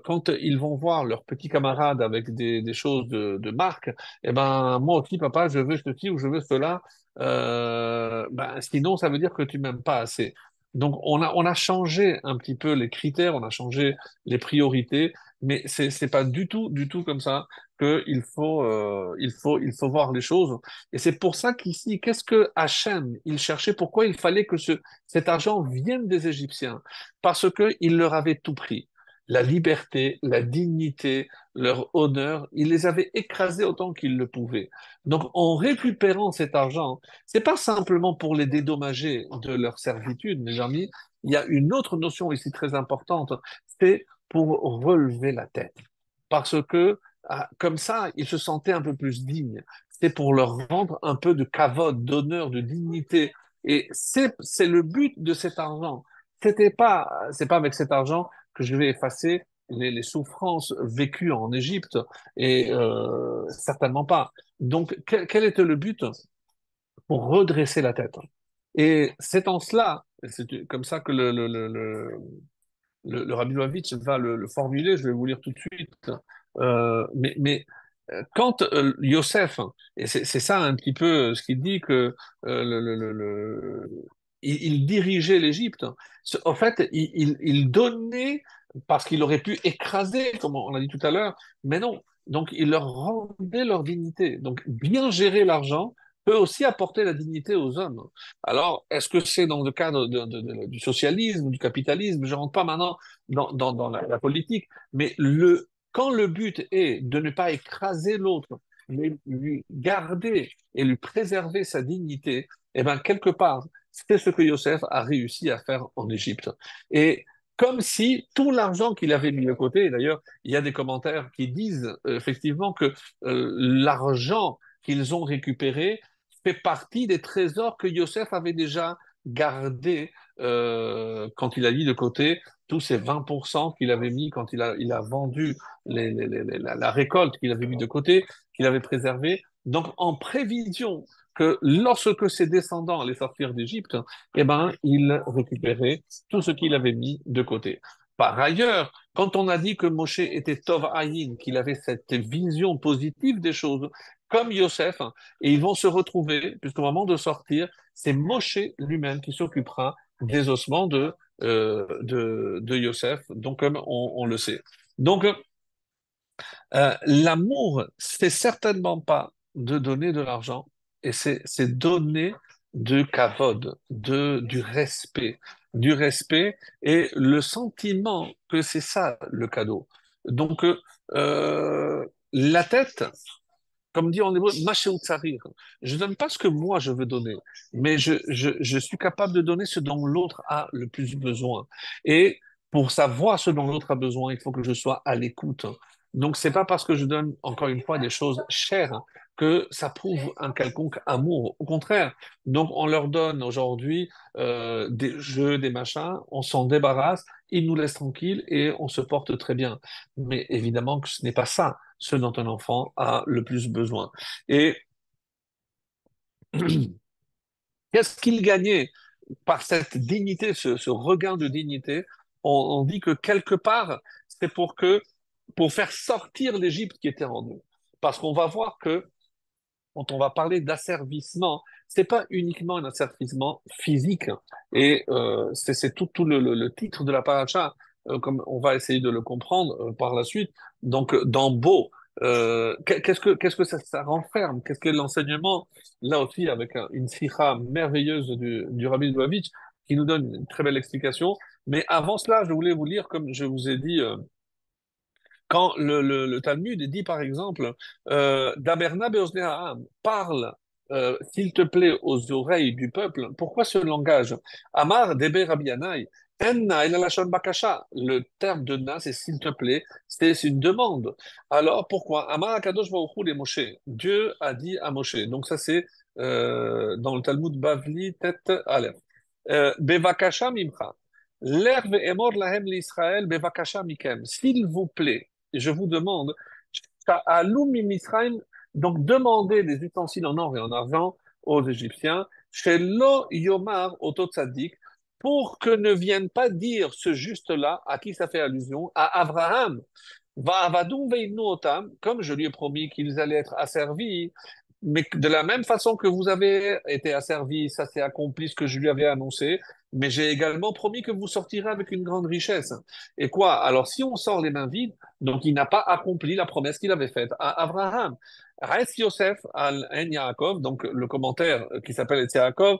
S1: quand ils vont voir leurs petits camarades avec des choses de marque, eh ben moi aussi, papa, je veux ceci ou je veux cela. Ben, sinon, ça veut dire que tu m'aimes pas assez. Donc, on a changé un petit peu les critères, on a changé les priorités, mais c'est pas du tout comme ça il faut voir les choses. Et c'est pour ça qu'ici, qu'est-ce que Hachem, il cherchait, pourquoi il fallait que cet argent vienne des Égyptiens? Parce que il leur avait tout pris. La liberté, la dignité, leur honneur, il les avait écrasés autant qu'ils le pouvaient. Donc, en récupérant cet argent, c'est pas simplement pour les dédommager de leur servitude, mes amis. Il y a une autre notion ici très importante, c'est pour relever la tête. Parce que, comme ça, ils se sentaient un peu plus dignes. C'est pour leur rendre un peu de kavod, d'honneur, de dignité. Et c'est le but de cet argent. C'est pas avec cet argent que je vais effacer les souffrances vécues en Égypte. Et certainement pas. Donc, quel était le but? Pour redresser la tête. Et c'est en cela, c'est comme ça que le Rabbi Loavitch va le formuler, je vais vous lire tout de suite. Mais quand Yosef, et c'est ça un petit peu ce qu'il dit que il dirigeait l'Égypte, en fait, il donnait parce qu'il aurait pu écraser, comme on l'a dit tout à l'heure, mais non. Donc, il leur rendait leur dignité. Donc, bien gérer l'argent peut aussi apporter la dignité aux hommes. Alors, est-ce que c'est dans le cadre du socialisme, du capitalisme? Je ne rentre pas maintenant dans la politique, mais quand le but est de ne pas écraser l'autre, mais lui garder et lui préserver sa dignité, eh bien, quelque part, c'est ce que Yosef a réussi à faire en Égypte. Et comme si tout l'argent qu'il avait mis de côté, et d'ailleurs, il y a des commentaires qui disent effectivement que l'argent qu'ils ont récupéré fait partie des trésors que Yosef avait déjà gardés quand il a mis de côté tous ces 20% qu'il avait mis quand il a vendu la récolte qu'il avait mis de côté, qu'il avait préservée. Donc, en prévision que lorsque ses descendants allaient sortir d'Égypte, eh ben, il récupérait tout ce qu'il avait mis de côté. Par ailleurs, quand on a dit que Moshe était Tov Ayin, qu'il avait cette vision positive des choses, comme Yosef, hein, et ils vont se retrouver, puisqu'au moment de sortir, c'est Moshe lui-même qui s'occupera des ossements de Yosef, donc comme on le sait. Donc, l'amour, c'est certainement pas de donner de l'argent, et c'est donner de kavod, du respect et le sentiment que c'est ça le cadeau. Donc, la tête, comme dit en hébreu, Mashéou tsarir. Je ne donne pas ce que moi je veux donner, mais je suis capable de donner ce dont l'autre a le plus besoin. Et pour savoir ce dont l'autre a besoin, il faut que je sois à l'écoute. Donc, c'est pas parce que je donne, encore une fois, des choses chères que ça prouve un quelconque amour. Au contraire, donc on leur donne aujourd'hui des jeux, des machins, on s'en débarrasse, ils nous laissent tranquilles et on se porte très bien. Mais évidemment que ce n'est pas ça ce dont un enfant a le plus besoin. Et qu'est-ce qu'il gagnait par cette dignité, ce regain de dignité? On dit que quelque part, c'est pour faire sortir l'Égypte qui était en nous. Parce qu'on va voir que quand on va parler d'asservissement, c'est pas uniquement un asservissement physique. Et c'est tout le titre de la paracha, comme on va essayer de le comprendre par la suite. Donc, dans Beau, qu'est-ce que ça renferme? Qu'est-ce que l'enseignement? Là aussi, avec une sikha merveilleuse du Rabbi Lubavitch, qui nous donne une très belle explication. Mais avant cela, je voulais vous lire, comme je vous ai dit, quand le Talmud dit, par exemple, Daberna be'oznei ha'am, parle, s'il te plaît, aux oreilles du peuple, pourquoi ce langage? Amar debe Rabbi Yannai, enna el lashon bakasha. Le terme de na, c'est s'il te plaît, c'est une demande. Alors pourquoi? Amar akadosh baruch hu le Moshe. Dieu a dit à Moshe. Donc ça, c'est dans le Talmud Bavli, tête Aleph. Bevakasha mimcha. L'herbe emor lahem l'Israël, bevakasha mikem. S'il vous plaît, je vous demande, Sha'alum Misraïm, donc demandez des ustensiles en or et en argent aux Égyptiens, chez Lo Yomar Oto Tzadik, pour que ne vienne pas dire ce juste-là, à qui ça fait allusion, à Abraham. Va avadum veinu otam, comme je lui ai promis qu'ils allaient être asservis, mais de la même façon que vous avez été asservis, ça s'est accompli ce que je lui avais annoncé, mais j'ai également promis que vous sortirez avec une grande richesse. Et quoi? Alors, si on sort les mains vides, donc il n'a pas accompli la promesse qu'il avait faite à Abraham. Res Yosef al En Yaakov, donc le commentaire qui s'appelle Et Yaakov,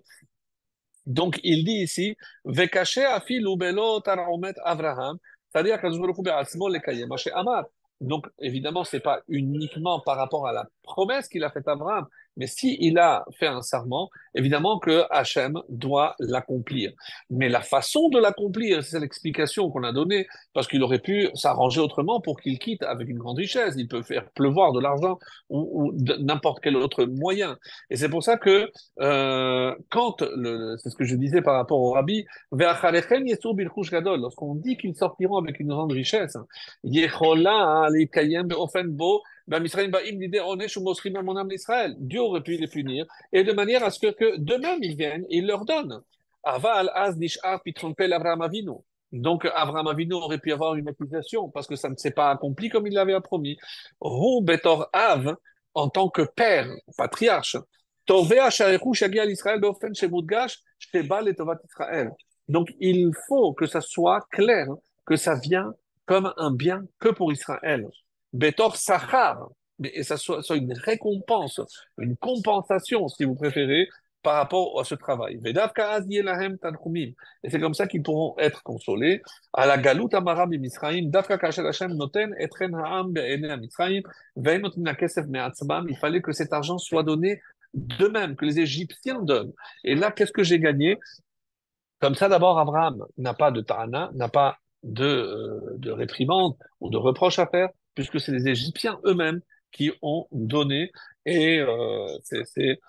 S1: donc il dit ici, Vekaché afilu belo taraomet Abraham, c'est-à-dire qu'Akadosh Baruch Hu be'atzmo lekayem ma she'amar. Donc évidemment, c'est pas uniquement par rapport à la promesse qu'il a faite à Abraham, mais si il a fait un serment, évidemment que Hachem doit l'accomplir. Mais la façon de l'accomplir, c'est l'explication qu'on a donnée, parce qu'il aurait pu s'arranger autrement pour qu'il quitte avec une grande richesse. Il peut faire pleuvoir de l'argent ou n'importe quel autre moyen. Et c'est pour ça que c'est ce que je disais par rapport au rabbi, Ve'achalechem yetzu bilchush gadol, lorsqu'on dit qu'ils sortiront avec une grande richesse, Yechola leikayem be'ofen bo, ba'misraïm ba'im lidei onesh u'mosrim amonam l'Israël. Dieu aurait pu les punir, et de manière à ce que d'eux-mêmes ils viennent, ils leur donnent. Aval az nishar pitron pel Avraham Avinu. Donc, Abraham Avinu aurait pu avoir une accusation parce que ça ne s'est pas accompli comme il l'avait promis. Hu betor av, en tant que père, patriarche, Tovea sharechu shagia l'Israël beofen shemudgash sheba letovat Israël. Donc, il faut que ça soit clair, que ça vient comme un bien que pour Israël. Betor sachar, et ça soit une récompense, une compensation, si vous préférez, par rapport à ce travail. Vedavka az yelahem tanchumim. Et c'est comme ça qu'ils pourront être consolés. À la galut amara b'Misraïm, davka kasher Hashem noten etren ha'am be'enei Misraïm, ve'en notin hakesef me'atzmam. Il fallait que cet argent soit donné de même que les Égyptiens donnent. Et là, qu'est-ce que j'ai gagné? Comme ça, d'abord, Abraham n'a pas de ta'ana, n'a pas de réprimande ou de reproche à faire, puisque c'est les Égyptiens eux-mêmes qui ont donné. Et c'est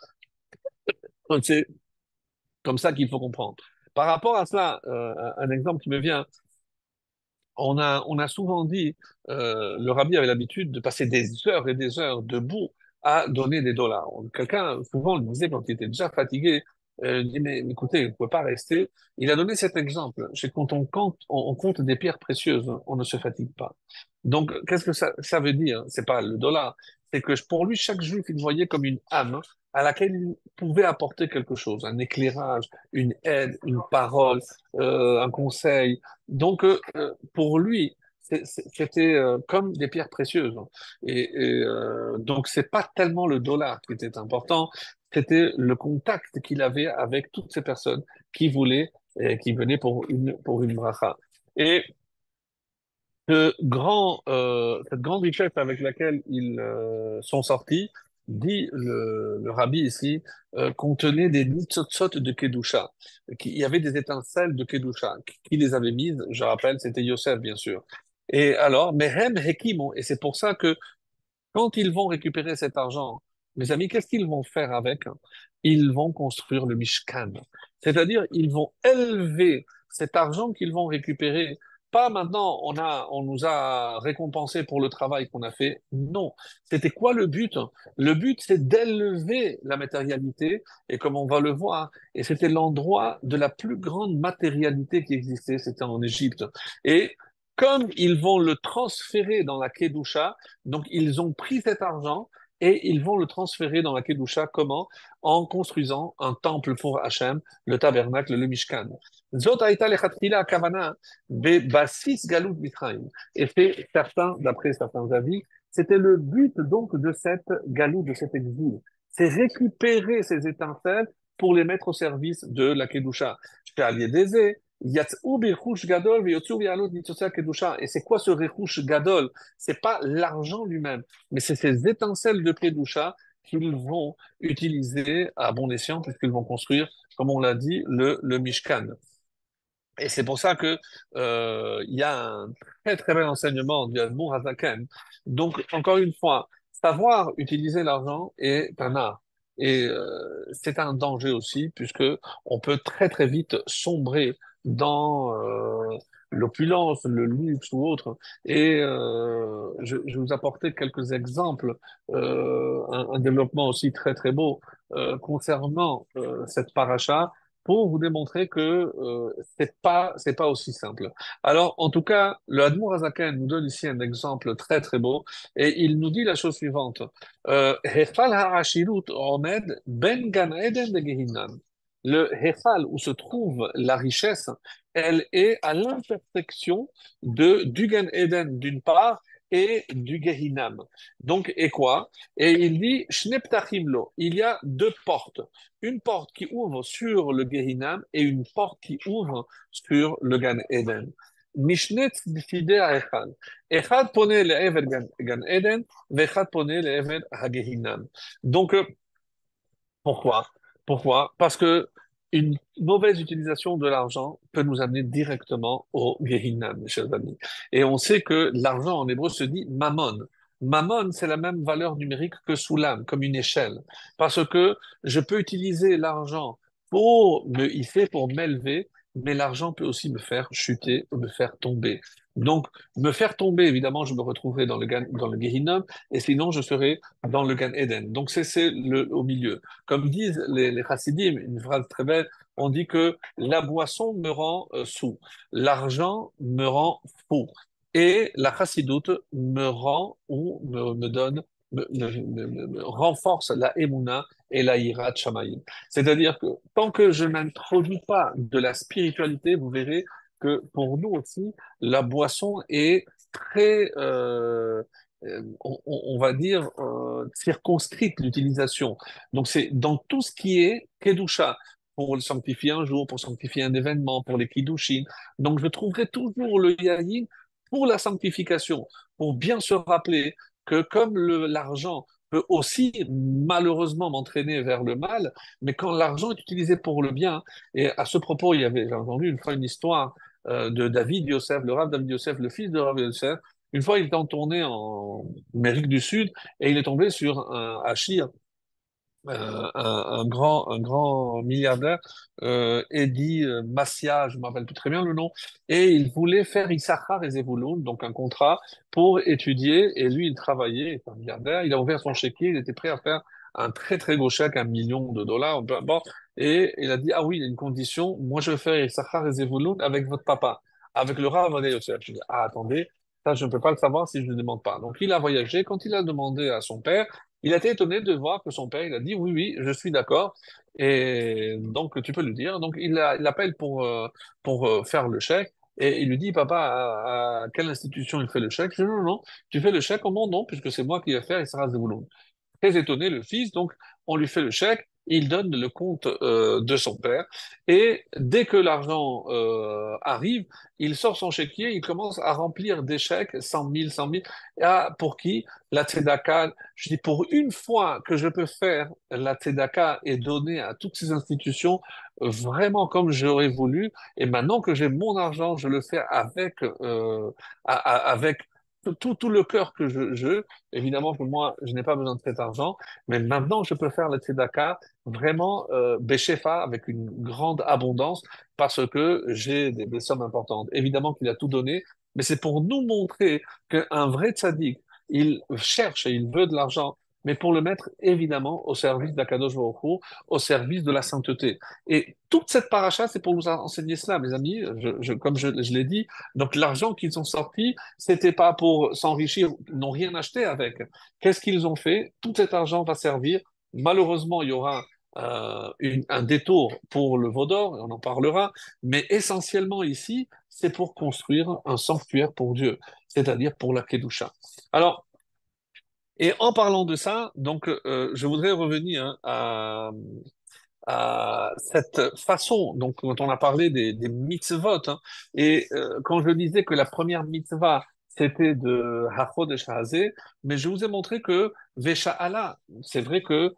S1: comme ça qu'il faut comprendre. Par rapport à cela, un exemple qui me vient, on a souvent dit, le rabbi avait l'habitude de passer des heures et des heures debout à donner des dollars. Quelqu'un, souvent, le disait quand il était déjà fatigué, il dit, mais écoutez, vous ne pouvez pas rester. Il a donné cet exemple. C'est quand on compte des pierres précieuses, on ne se fatigue pas. Donc, qu'est-ce que ça veut dire? C'est pas le dollar, c'est que pour lui, chaque juif, il voyait comme une âme à laquelle il pouvait apporter quelque chose, un éclairage, une aide, une parole, un conseil. Donc, pour lui, c'était comme des pierres précieuses. Donc, c'est pas tellement le dollar qui était important, c'était le contact qu'il avait avec toutes ces personnes qui voulaient, qui venaient pour une bracha. Et cette grande richesse avec laquelle ils sont sortis, dit le rabbi ici, contenait des nitzotzot de Kedusha. Il y avait des étincelles de Kedusha. Qui les avait mises? Je rappelle, c'était Yosef, bien sûr. Et alors, Mehem Hekimo, et c'est pour ça que quand ils vont récupérer cet argent, mes amis, qu'est-ce qu'ils vont faire avec? Ils vont construire le Mishkan. C'est-à-dire, ils vont élever cet argent qu'ils vont récupérer. Pas maintenant, on nous a récompensé pour le travail qu'on a fait. Non. C'était quoi le but? Le but, c'est d'élever la matérialité. Et comme on va le voir, et c'était l'endroit de la plus grande matérialité qui existait, c'était en Égypte. Et comme ils vont le transférer dans la Kedusha, donc, ils ont pris cet argent et ils vont le transférer dans la Kedusha. Comment? En construisant un temple pour Hachem, le tabernacle, le Mishkan. Zot haïta lechatchila kavana bebasis galut Mitzrayim. Et c'est certain, d'après certains avis, c'était le but donc de cette galoute, de cet exil. C'est récupérer ces étincelles pour les mettre au service de la Kedusha. Yatzou birchush gadol veyotzu v'yalot nitzotza kedusha. Et c'est quoi ce rechush gadol? C'est pas l'argent lui-même, mais c'est ces étincelles de kedusha qu'ils vont utiliser à bon escient puisqu'ils vont construire, comme on l'a dit, le Mishkan. Et c'est pour ça que il y a un très très bel enseignement du Admor Hazaken. Donc encore une fois, savoir utiliser l'argent est un art et c'est un danger aussi puisque on peut très très vite sombrer dans l'opulence, le luxe ou autre. Et je vais vous apporter quelques exemples, un développement aussi très très beau concernant cette paracha pour vous démontrer que c'est pas aussi simple. Alors, en tout cas, le Admour Hazaken nous donne ici un exemple très très beau et il nous dit la chose suivante. Hefal ha'ashirut omed ben Gan Eden de Gehinnom. Le Hefal, où se trouve la richesse, elle est à l'intersection du Gan Eden d'une part et du Gehinnom. Donc, et quoi? Et il dit, Shneptachim lo, il y a deux portes, une porte qui ouvre sur le Gehinam et une porte qui ouvre sur le Gan Eden. Mishnet tzidei echad. Echad pone le'ever Gan Eden, ve'echad pone le'ever ha-Gehinam. Donc, pourquoi? Pourquoi? Parce que une mauvaise utilisation de l'argent peut nous amener directement au Gehinam, mes chers amis. Et on sait que l'argent en hébreu se dit mammon. Mammon, c'est la même valeur numérique que soulam, comme une échelle. Parce que je peux utiliser l'argent pour me hisser, pour m'élever, mais l'argent peut aussi me faire chuter ou me faire tomber. Donc, me faire tomber, évidemment, je me retrouverai dans le Gehinnom, et sinon, je serai dans le Gan Eden. Donc, c'est au milieu. Comme disent les chassidim, une phrase très belle, on dit que la boisson me rend saoul, l'argent me rend fou, et la chassidoute me rend ou me donne, me renforce la émouna et la hirat shamayim. C'est-à-dire que tant que je n'introduis pas de la spiritualité, vous verrez que pour nous aussi, la boisson est très, on va dire, circonscrite l'utilisation. Donc c'est dans tout ce qui est kedusha, pour sanctifier un jour, pour sanctifier un événement, pour les kiddushin. Donc je trouverai toujours le yayin pour la sanctification, pour bien se rappeler que comme l'argent peut aussi malheureusement m'entraîner vers le mal, mais quand l'argent est utilisé pour le bien, et à ce propos, j'ai entendu une fois une histoire de David Yosef, le Rav David Yosef, le fils de Rav Yosef. Une fois, il était en tournée en Amérique du Sud et il est tombé sur un Achir, un grand milliardaire, Eddie Massia, je ne me rappelle plus très bien le nom, et il voulait faire Issachar et Zevulun, donc un contrat pour étudier, et lui, il travaillait, il était un milliardaire, il a ouvert son chéquier, il était prêt à faire un très très gros chèque, 1 million de dollars, peu importe, et il a dit, ah oui, il y a une condition, moi je vais faire Issachar et Zevulun avec votre papa, avec le Rav Adé Yosef. Je dis, ah attendez, Ça, je ne peux pas le savoir si je ne demande pas. Donc, il a voyagé. Quand il a demandé à son père, il a été étonné de voir que son père, il a dit, oui, oui, je suis d'accord. Et donc, tu peux lui dire. Donc, il appelle pour faire le chèque. Et il lui dit, papa, à quelle institution il fait le chèque? Je dis, non, non, non, tu fais le chèque en mon nom, puisque c'est moi qui vais faire, et ça sera Zebulun. Très étonné, le fils, donc on lui fait le chèque, il donne le compte de son père, et dès que l'argent arrive, il sort son chéquier, il commence à remplir des chèques, 100 000, 100 000, ah, pour qui? La tzedaka. Je dis, pour une fois que je peux faire la tzedaka et donner à toutes ces institutions vraiment comme j'aurais voulu, et maintenant que j'ai mon argent, je le fais avec tout le cœur que je. Évidemment que moi, je n'ai pas besoin de cet argent, mais maintenant, je peux faire la tzedaka vraiment béchefa, avec une grande abondance, parce que j'ai des sommes importantes. Évidemment qu'il a tout donné, mais c'est pour nous montrer qu'un vrai tzaddik, il cherche et il veut de l'argent, mais pour le mettre évidemment au service d'Akadosh Baruch Hu, au service de la sainteté. Et toute cette paracha, c'est pour nous enseigner cela, mes amis, comme je l'ai dit. Donc l'argent qu'ils ont sorti, c'était pas pour s'enrichir, ils n'ont rien acheté avec. Qu'est-ce qu'ils ont fait? Tout cet argent va servir. Malheureusement, il y aura un détour pour le Vaudor, et on en parlera, mais essentiellement ici, c'est pour construire un sanctuaire pour Dieu, c'est-à-dire pour la Kedusha. Alors, et en parlant de ça, donc, je voudrais revenir hein, à cette façon, donc quand on a parlé des mitzvot, hein, et quand je disais que la première mitzvah, c'était de Hachodesh Hazeh, mais je vous ai montré que Vesha'ala, c'est vrai que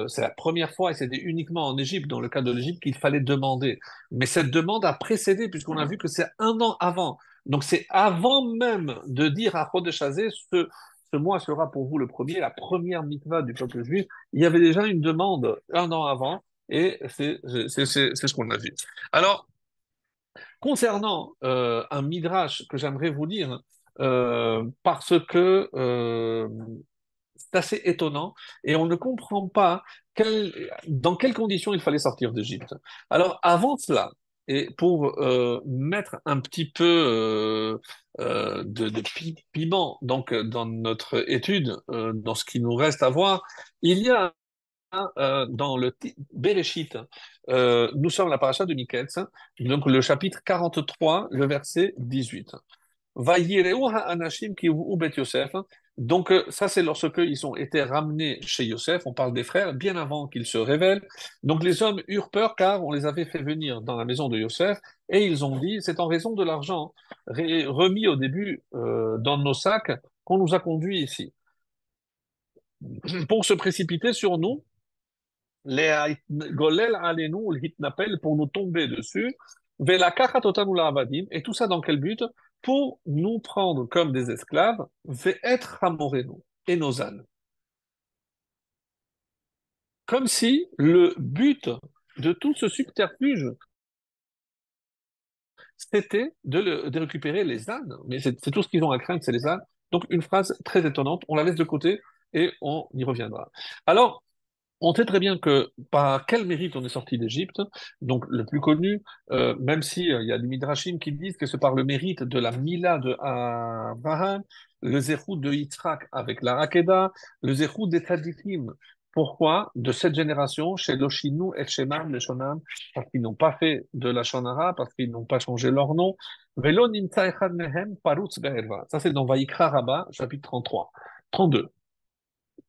S1: c'est la première fois, et c'était uniquement en Égypte, dans le cas de l'Égypte, qu'il fallait demander. Mais cette demande a précédé, puisqu'on a vu que c'est un an avant. Donc c'est avant même de dire Hachodesh Hazeh, ce mois sera pour vous le premier, la première mitzvah du peuple juif. Il y avait déjà une demande un an avant, et c'est ce qu'on a vu. Alors, concernant un midrash que j'aimerais vous lire, parce que c'est assez étonnant et on ne comprend pas dans quelles conditions il fallait sortir d'Égypte. Alors, avant cela, et pour mettre un petit peu de piment donc, dans notre étude, dans ce qui nous reste à voir, il y a dans le Bereshit, nous sommes à la paracha de Miketz, donc le chapitre 43, le verset 18. Vayireu ha'anashim ki hu bet Yosef. Donc, ça, c'est lorsque ils ont été ramenés chez Yosef. On parle des frères, bien avant qu'ils se révèlent. Donc, les hommes eurent peur car on les avait fait venir dans la maison de Yosef et ils ont dit, c'est en raison de l'argent remis au début dans nos sacs qu'on nous a conduits ici. Pour se précipiter sur nous, les golel alenu l'hitnapel pour nous tomber dessus, velakachat otanu la'avadim, et tout ça dans quel but? Pour nous prendre comme des esclaves, ve'être hamorenu, et nos ânes. Comme si le but de tout ce subterfuge, c'était de récupérer les ânes. Mais c'est tout ce qu'ils ont à craindre, c'est les ânes. Donc une phrase très étonnante, on la laisse de côté et on y reviendra. Alors, on sait très bien que par quel mérite on est sorti d'Égypte. Donc le plus connu, même si il y a des midrashim qui disent que c'est par le mérite de la Mila de Abraham, le zérout de Yitzhak avec la Rakeda, le zérout des Tzadikim. Pourquoi? De cette génération, chez Loshinu et Shemam, les Shonam, parce qu'ils n'ont pas fait de la Shonara, parce qu'ils n'ont pas changé leur nom. Velo nimtza echad mehem parutz be'erva. Ça, c'est dans Vaïkra Rabba, chapitre 33. 32.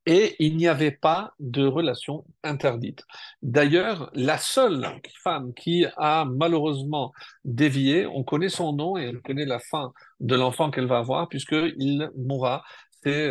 S1: Et il n'y avait pas de relation interdite. D'ailleurs, la seule femme qui a malheureusement dévié, on connaît son nom et on connaît la fin de l'enfant qu'elle va avoir, puisqu'il mourra. C'est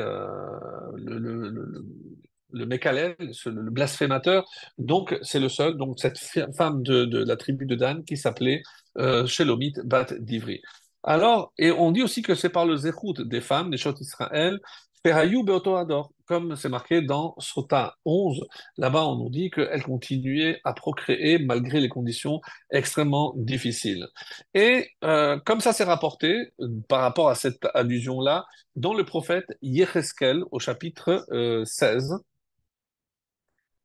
S1: le Mékalel, le blasphémateur. Donc, c'est le seul. Donc, cette femme de la tribu de Dan qui s'appelait Shelomit Bat Divri. Alors, et on dit aussi que c'est par le zéchout des femmes, des Shot Israël, Ferayou Beoto Ador, comme c'est marqué dans Sota 11, là-bas on nous dit qu'elle continuait à procréer malgré les conditions extrêmement difficiles. Et comme ça c'est rapporté par rapport à cette allusion-là, dans le prophète Yecheskel au chapitre 16,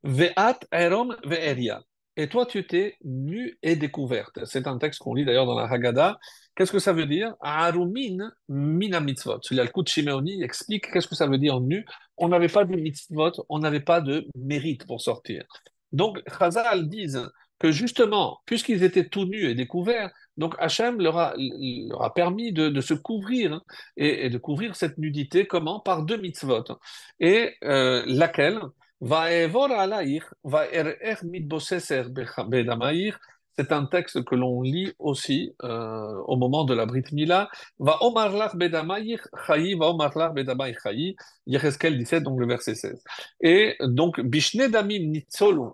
S1: Ve'at Erom Ve'eria. et toi tu étais nue et découverte. C'est un texte qu'on lit d'ailleurs dans la Haggadah. Qu'est-ce que ça veut dire? Arumin mina mitzvot. Le Yalkut Shimeoni explique qu'est-ce que ça veut dire nu. On n'avait pas de mitzvot, on n'avait pas de mérite pour sortir. Donc, Chazal disent que justement, puisqu'ils étaient tout nus et découverts, donc Hachem leur a permis de se couvrir hein, et de couvrir cette nudité, comment? Par deux mitzvot. Et laquelle? Vaevor alaïr, vaerer mitboseser bedamaïr. C'est un texte que l'on lit aussi au moment de la Brit Mila. Va omar lach bedamaïr chayi, va omar lach bedamaïr chayi. Yecheskel 17, donc le verset 16. Et donc, Bishne Damim Nitzolu,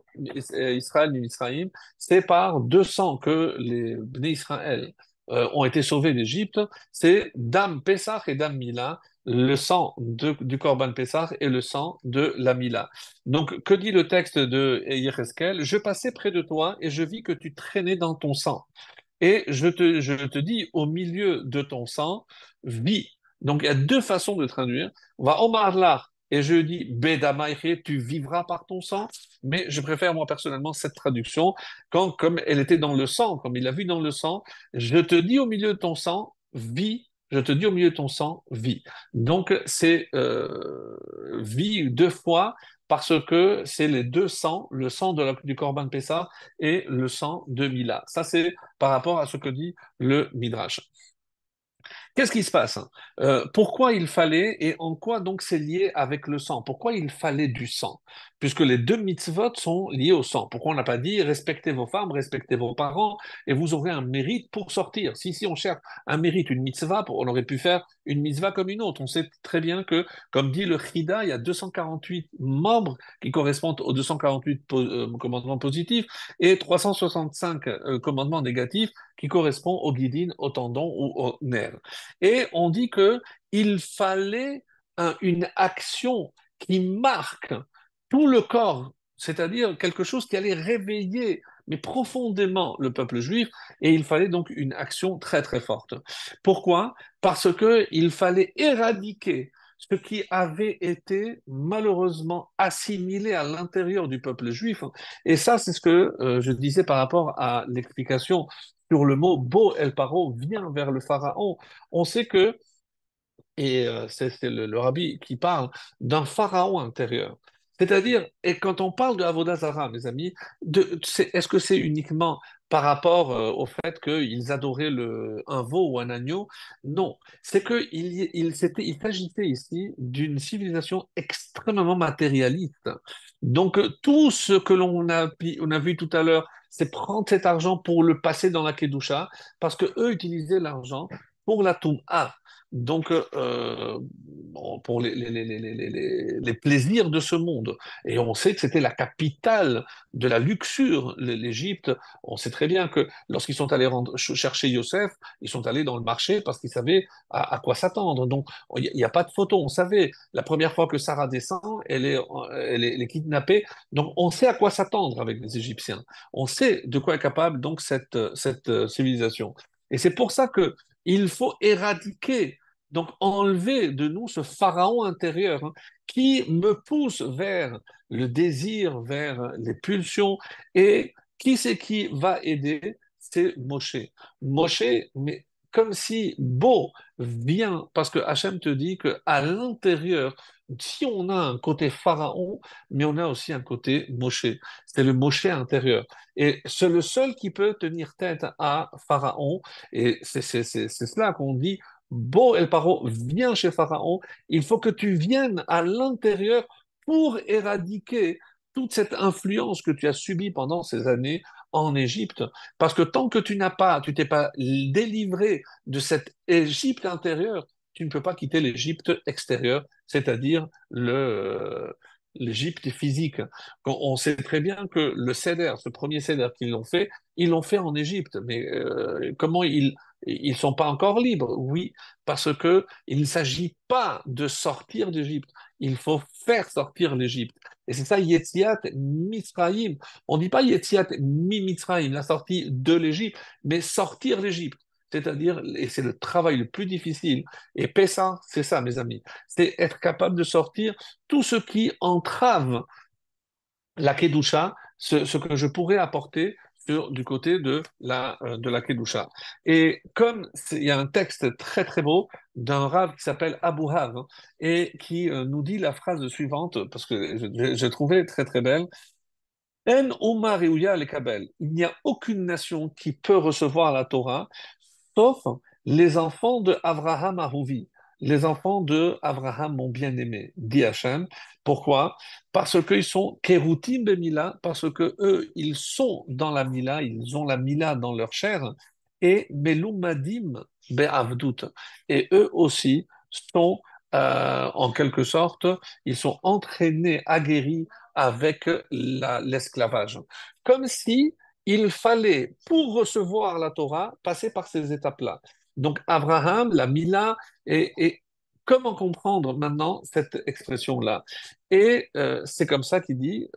S1: Israël Mitzrayim, c'est par 200 que les Bnei Israël ont été sauvés d'Égypte. C'est Dam Pesach et Dam Mila, le sang du Korban Pesach et le sang de la Mila. Donc, que dit le texte de Yecheskel? Je passais près de toi et je vis que tu traînais dans ton sang. Et je te dis, au milieu de ton sang, vis. Donc, il y a deux façons de traduire. On va Omar là, et je dis, Bedamaïche, tu vivras par ton sang. Mais je préfère, moi, personnellement, cette traduction, comme elle était dans le sang, comme il l'a vu dans le sang, je te dis au milieu de ton sang, vis. Je te dis au milieu de ton sang, vis. Donc, c'est vis deux fois parce que c'est les deux sangs, le sang du Corban Pessah et le sang de Mila. Ça, c'est par rapport à ce que dit le Midrash. Qu'est-ce qui se passe? Pourquoi il fallait et en quoi donc c'est lié avec le sang? Pourquoi il fallait du sang? Puisque les deux mitzvot sont liés au sang. Pourquoi on n'a pas dit respectez vos femmes, respectez vos parents et vous aurez un mérite pour sortir? Si on cherche un mérite, une mitzvah, on aurait pu faire une mitzvah comme une autre. On sait très bien que, comme dit le Chida, il y a 248 membres qui correspondent aux 248 commandements positifs et 365 commandements négatifs qui correspondent au guidin, au tendon ou au nerf. Et on dit que il fallait une action qui marque tout le corps, c'est-à-dire quelque chose qui allait réveiller mais profondément le peuple juif, et il fallait donc une action très très forte. Pourquoi? Parce que il fallait éradiquer ce qui avait été malheureusement assimilé à l'intérieur du peuple juif. Et ça, c'est ce que je disais par rapport à l'explication sur le mot Bo El Paro, vient vers le pharaon. On sait que, et c'est le rabbi qui parle d'un pharaon intérieur. C'est-à-dire, et quand on parle de Avodah Zarah, mes amis, est-ce que c'est uniquement par rapport au fait qu'ils adoraient un veau ou un agneau? Non, c'est qu'il s'agissait ici d'une civilisation extrêmement matérialiste. Donc, tout ce que on a vu tout à l'heure, c'est prendre cet argent pour le passer dans la Kedusha, parce que eux utilisaient l'argent pour la Toum'a. Donc, bon, pour les plaisirs de ce monde. Et on sait que c'était la capitale de la luxure, l'Égypte. On sait très bien que lorsqu'ils sont allés chercher Yosef, ils sont allés dans le marché parce qu'ils savaient à quoi s'attendre. Donc, il n'y a pas de photo. On savait, la première fois que Sarah descend, elle est kidnappée. Donc, on sait à quoi s'attendre avec les Égyptiens. On sait de quoi est capable donc cette civilisation. Et c'est pour ça que il faut éradiquer donc, enlever de nous ce pharaon intérieur hein, qui me pousse vers le désir, vers les pulsions. Et qui c'est qui va aider? C'est Moshe. Moshe, mais comme si beau vient, parce que Hachem te dit qu'à l'intérieur, si on a un côté pharaon, mais on a aussi un côté Moshe. C'est le Moshe intérieur. Et c'est le seul qui peut tenir tête à Pharaon. Et c'est cela qu'on dit Beau El Paro, viens chez Pharaon, il faut que tu viennes à l'intérieur pour éradiquer toute cette influence que tu as subie pendant ces années en Égypte. Parce que tant que tu t'es pas délivré de cette Égypte intérieure, tu ne peux pas quitter l'Égypte extérieure, c'est-à-dire l'Égypte physique. On sait très bien que le Seder, ce premier Seder ils l'ont fait en Égypte. Mais comment ils sont pas encore libres? Oui, parce que il ne s'agit pas de sortir d'Égypte. Il faut faire sortir l'Égypte. Et c'est ça, Yetziat Mitzrayim. On ne dit pas Yetziat Mi Mitzrayim, la sortie de l'Égypte, mais sortir l'Égypte. C'est-à-dire, et c'est le travail le plus difficile. Et Pessah, c'est ça, mes amis. C'est être capable de sortir tout ce qui entrave la Kedusha, ce que je pourrais apporter du côté de la Kedusha. Et comme il y a un texte très très beau d'un rav qui s'appelle Abu Hav, hein, et qui nous dit la phrase suivante, parce que j'ai trouvé très très belle. En Umar le Kabel. Il n'y a aucune nation qui peut recevoir la Torah, sauf les enfants de Avraham Arouvi, les enfants de Avraham mon bien-aimé, dit Hachem. Pourquoi? Parce qu'ils sont Kerutim Bemila, parce que eux, ils sont dans la Mila, ils ont la Mila dans leur chair, et Melumadim Be'avdut. Et eux aussi sont, en quelque sorte, ils sont entraînés, aguerris avec l'esclavage. Comme si il fallait, pour recevoir la Torah, passer par ces étapes-là. Donc, Abraham, la Mila, et comment comprendre maintenant cette expression-là? Et c'est comme ça qu'il dit,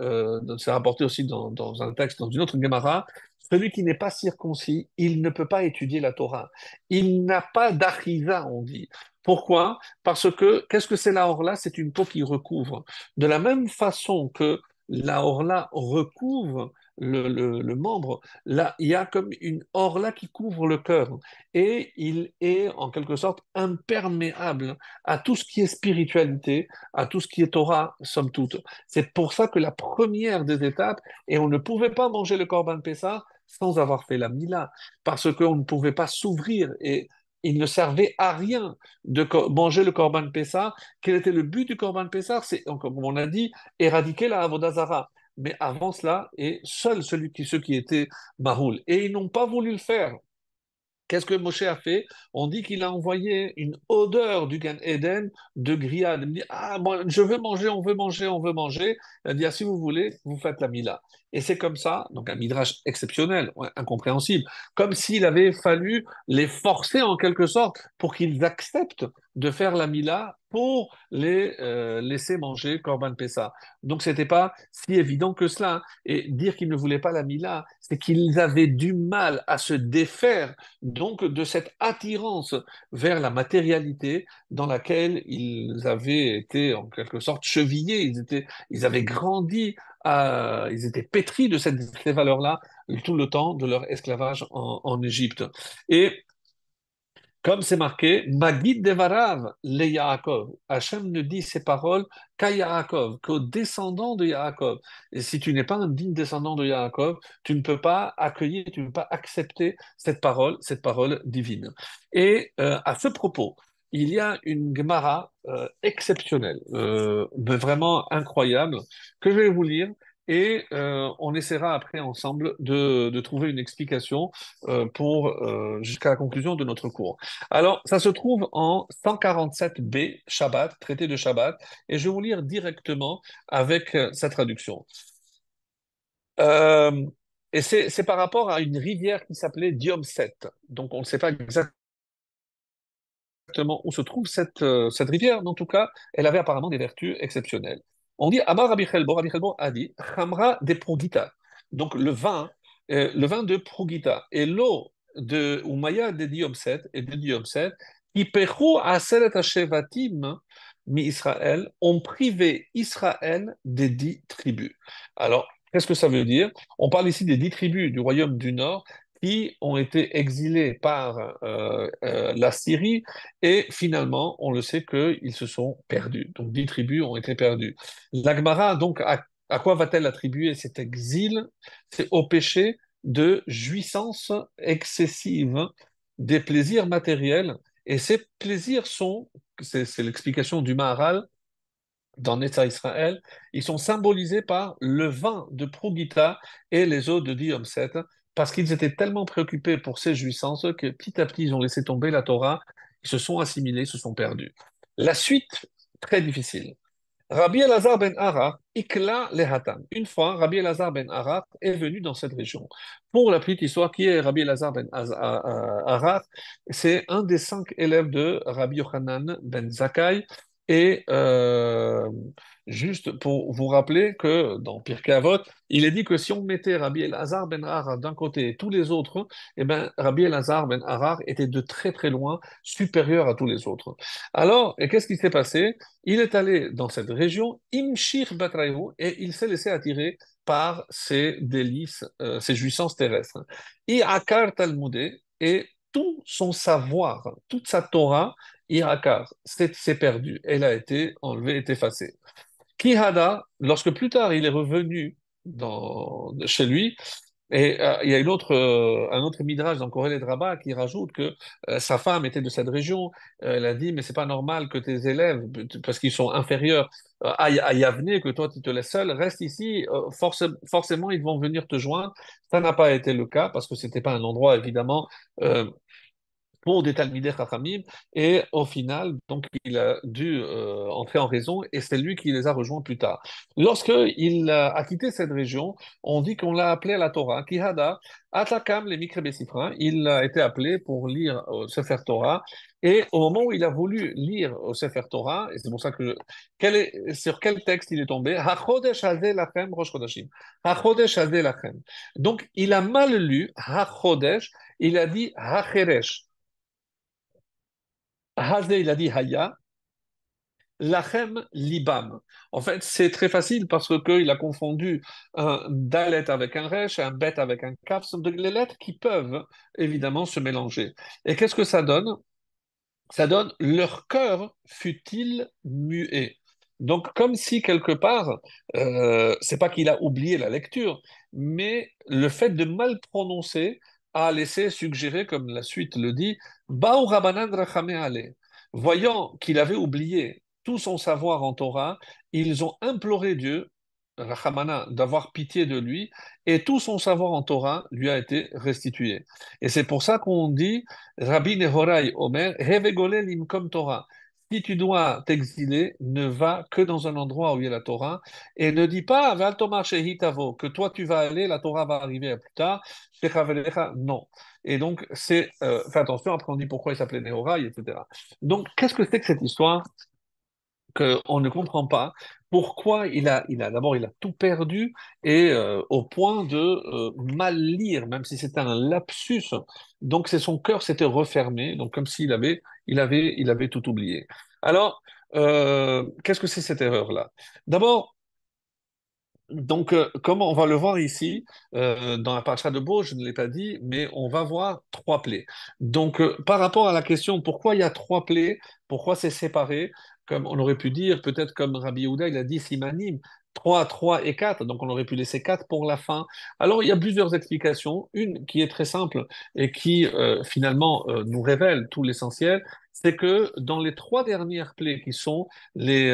S1: c'est rapporté aussi dans un texte, dans une autre Gemara, celui qui n'est pas circoncis, il ne peut pas étudier la Torah. Il n'a pas d'achisa, on dit. Pourquoi? Parce que, qu'est-ce que c'est la orla? C'est une peau qui recouvre. De la même façon que la orla recouvre le membre, là, il y a comme une orla qui couvre le cœur et il est en quelque sorte imperméable à tout ce qui est spiritualité, à tout ce qui est Torah, somme toute. C'est pour ça que la première des étapes, et on ne pouvait pas manger le Corban Pessah sans avoir fait la Mila, parce qu'on ne pouvait pas s'ouvrir et il ne servait à rien de manger le Corban Pessah. Quel était le but du Corban Pessah? C'est, comme on a dit, éradiquer la Avodazara. Mais avant cela, et seul ceux qui étaient Mahoul. Et ils n'ont pas voulu le faire. Qu'est-ce que Moshe a fait? On dit qu'il a envoyé une odeur du Gan Eden de grillade. Il me dit, ah, bon, je veux manger, on veut manger, on veut manger. Il a dit, ah, si vous voulez, vous faites la Mila. Et c'est comme ça, donc un midrash exceptionnel, ouais, incompréhensible, comme s'il avait fallu les forcer en quelque sorte pour qu'ils acceptent de faire la Mila pour les laisser manger Corban Pessah. Donc c'était pas si évident que cela, hein. Et dire qu'ils ne voulaient pas la Mila, c'est qu'ils avaient du mal à se défaire donc de cette attirance vers la matérialité dans laquelle ils avaient été en quelque sorte chevillés, ils avaient grandi, ils étaient pétris de ces valeurs-là tout le temps de leur esclavage en Égypte. Et comme c'est marqué, Magid Devarav le Yaakov. Hachem ne dit ces paroles qu'à Yaakov, qu'aux descendants de Yaakov. Et si tu n'es pas un digne descendant de Yaakov, tu ne peux pas accueillir, tu ne peux pas accepter cette parole divine. Et à ce propos, il y a une Gemara exceptionnelle, mais vraiment incroyable, que je vais vous lire. Et on essaiera après ensemble de trouver une explication pour jusqu'à la conclusion de notre cours. Alors, ça se trouve en 147b, Shabbat, traité de Shabbat, et je vais vous lire directement avec sa traduction. Euh, et c'est par rapport à une rivière qui s'appelait Diomset. Donc, on ne sait pas exactement où se trouve cette rivière, mais en tout cas, elle avait apparemment des vertus exceptionnelles. On dit, Amar Rabbi Chelbo a dit, Chamra de Progita. Donc, le vin de Progita et l'eau de Umaya de Diomset et de Diomset, Ipechu Aseret Hashevatim mi Israël, ont privé Israël des 10 tribus. Alors, qu'est-ce que ça veut dire? On parle ici des 10 tribus du royaume du Nord qui ont été exilées par la Syrie et finalement, on le sait qu'ils se sont perdus. Donc, 10 tribus ont été perdues. L'Agmara, donc, à quoi va-t-elle attribuer cet exil? C'est au péché de jouissance excessive des plaisirs matériels. Et ces plaisirs sont, c'est l'explication du Maharal dans Netza Israël, ils sont symbolisés par le vin de Prugita et les eaux de Diomset, parce qu'ils étaient tellement préoccupés pour ces jouissances que petit à petit, ils ont laissé tomber la Torah, ils se sont assimilés, se sont perdus. La suite, très difficile. Rabbi Elazar ben Arar, Ikla Lehatam. Une fois, Rabbi Elazar ben Arar est venu dans cette région. Pour la petite histoire, qui est Rabbi Elazar ben Arar? C'est un des 5 élèves de Rabbi Yochanan ben Zakkai. Et juste pour vous rappeler que dans Pirkei Avot, il est dit que si on mettait Rabbi Elazar ben Arar d'un côté et tous les autres, eh ben, Rabbi Elazar ben Arar était de très très loin supérieur à tous les autres. Alors, et qu'est-ce qui s'est passé? Il est allé dans cette région, Imshir Batraïou, et il s'est laissé attirer par ses délices, ses jouissances terrestres. Irakar Talmudé, et tout son savoir, toute sa Torah, Irakar, c'est perdu. Elle a été enlevée, est effacée. Kihada, lorsque plus tard il est revenu chez lui, et il y a un autre midrash dans Kohelet Rabbah qui rajoute que sa femme était de cette région. Elle a dit, mais c'est pas normal que tes élèves, parce qu'ils sont inférieurs à Yavne, que toi tu te laisses seul, reste ici. Forcément, ils vont venir te joindre. Ça n'a pas été le cas parce que c'était pas un endroit évidemment euh, pour des Talmidei Chachamim, et au final, donc, il a dû entrer en raison, et c'est lui qui les a rejoints plus tard. Lorsqu'il a quitté cette région, on dit qu'on l'a appelé à la Torah, Kihada, Atakam les Mikre Besifra, il a été appelé pour lire au Sefer Torah, et au moment où il a voulu lire au Sefer Torah, et c'est pour ça que, sur quel texte il est tombé? HaChodesh Hazeh Lachem Rosh Chodashim. HaChodesh Hazeh Lachem. Donc, il a mal lu HaChodesh, il a dit HaCheresh. Hazé, il a dit Haya, Lachem Libam. En fait, c'est très facile parce que il a confondu un Dalet avec un Resh, un Bet avec un Kaf. Ce sont des lettres qui peuvent évidemment se mélanger. Et qu'est-ce que ça donne? Ça donne leur cœur fut-il muet. Donc, comme si quelque part, c'est pas qu'il a oublié la lecture, mais le fait de mal prononcer a laissé suggérer, comme la suite le dit, Baou Rabbanan Rachamé Ale. Voyant qu'il avait oublié tout son savoir en Torah, ils ont imploré Dieu, Rachamana, d'avoir pitié de lui, et tout son savoir en Torah lui a été restitué. Et c'est pour ça qu'on dit Rabbi Nehorai Omer, Hevegolel imkom Torah. Si tu dois t'exiler, ne va que dans un endroit où il y a la Torah et ne dis pas Val Tomar Shehitavo, que toi tu vas aller, la Torah va arriver plus tard. Shechavelecha, non. Et donc, fais attention, après on dit pourquoi il s'appelait Nehorai, etc. Donc, qu'est-ce que c'est que cette histoire qu'on ne comprend pas pourquoi d'abord il a tout perdu et au point de mal lire, même si c'était un lapsus. Donc c'est son cœur s'était refermé, donc comme s'il il avait tout oublié. Alors qu'est-ce que c'est cette erreur-là? D'abord, donc, comme on va le voir ici, dans la paracha de Bo, je ne l'ai pas dit, mais on va voir trois plaies. Donc, par rapport à la question pourquoi il y a trois plaies, pourquoi c'est séparé, comme on aurait pu dire, peut-être comme Rabbi Yehuda, il a dit Simanim, 3, 3 et 4, donc on aurait pu laisser 4 pour la fin. Alors, il y a plusieurs explications. Une qui est très simple et qui, finalement, nous révèle tout l'essentiel, c'est que dans les trois dernières plaies qui sont les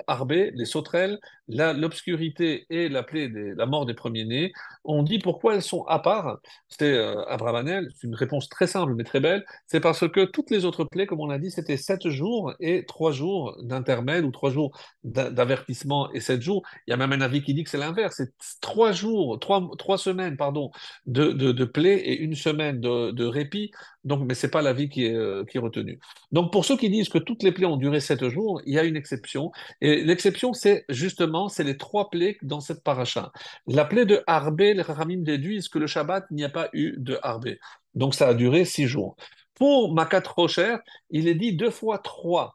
S1: arbées, les sauterelles, l'obscurité et la mort des premiers-nés, on dit pourquoi elles sont à part. C'est Abravanel, c'est une réponse très simple mais très belle. C'est parce que toutes les autres plaies, comme on l'a dit, c'était 7 jours et 3 jours d'intermède ou 3 jours d'avertissement et 7 jours. Il y a même un avis qui dit que c'est l'inverse. C'est 3 jours, 3 semaines, pardon, de plaies et une semaine de répit. Donc, mais c'est pas l'avis qui est retenu. Donc, pour ceux qui disent que toutes les plaies ont duré 7 jours, il y a une exception. Et l'exception, c'est justement, c'est les trois plaies dans cette paracha. La plaie de Harbé, les Chachamim déduisent que le Shabbat, il n'y a pas eu de Harbé. Donc ça a duré 6 jours. Pour Makat Rocher, il est dit 2 fois 3.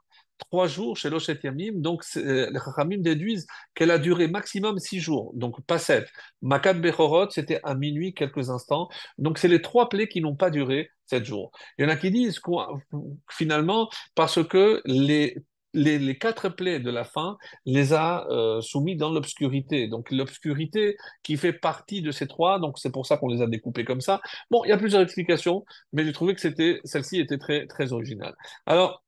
S1: 3 jours chez l'Oshet Yamim, donc les Chachamim déduisent qu'elle a duré maximum 6 jours, donc pas 7. Makat Bechorot, c'était à minuit quelques instants, donc c'est les trois plaies qui n'ont pas duré 7 jours. Il y en a qui disent finalement, parce que les 4 plaies de la fin les a soumis dans l'obscurité. Donc l'obscurité qui fait partie de ces trois, donc c'est pour ça qu'on les a découpés comme ça. Bon, il y a plusieurs explications, mais j'ai trouvé que celle-ci était très, très originale. Alors,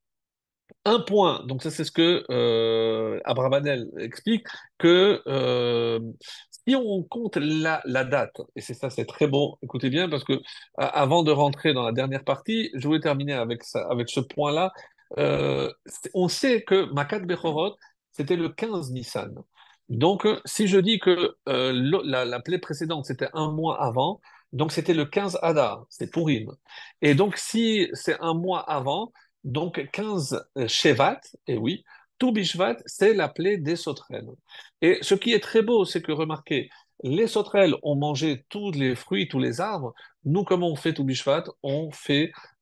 S1: un point, donc ça c'est ce que Abravanel explique, que si on compte la date, et c'est ça, c'est très bon, écoutez bien, parce que avant de rentrer dans la dernière partie, je voulais terminer avec ça, avec ce point-là. On sait que Makat Bechorot, c'était le 15 Nissan. Donc, si je dis que la plaie précédente, c'était un mois avant, donc c'était le 15 Adar, c'est Purim. Et donc, si c'est un mois avant, donc 15 Shevat, et oui, tout Bishvat, c'est la plaie des sauterelles. Et ce qui est très beau, c'est que remarquez, Les sauterelles ont mangé tous les fruits, tous les arbres. Nous, comme on fait tout Bishvat, on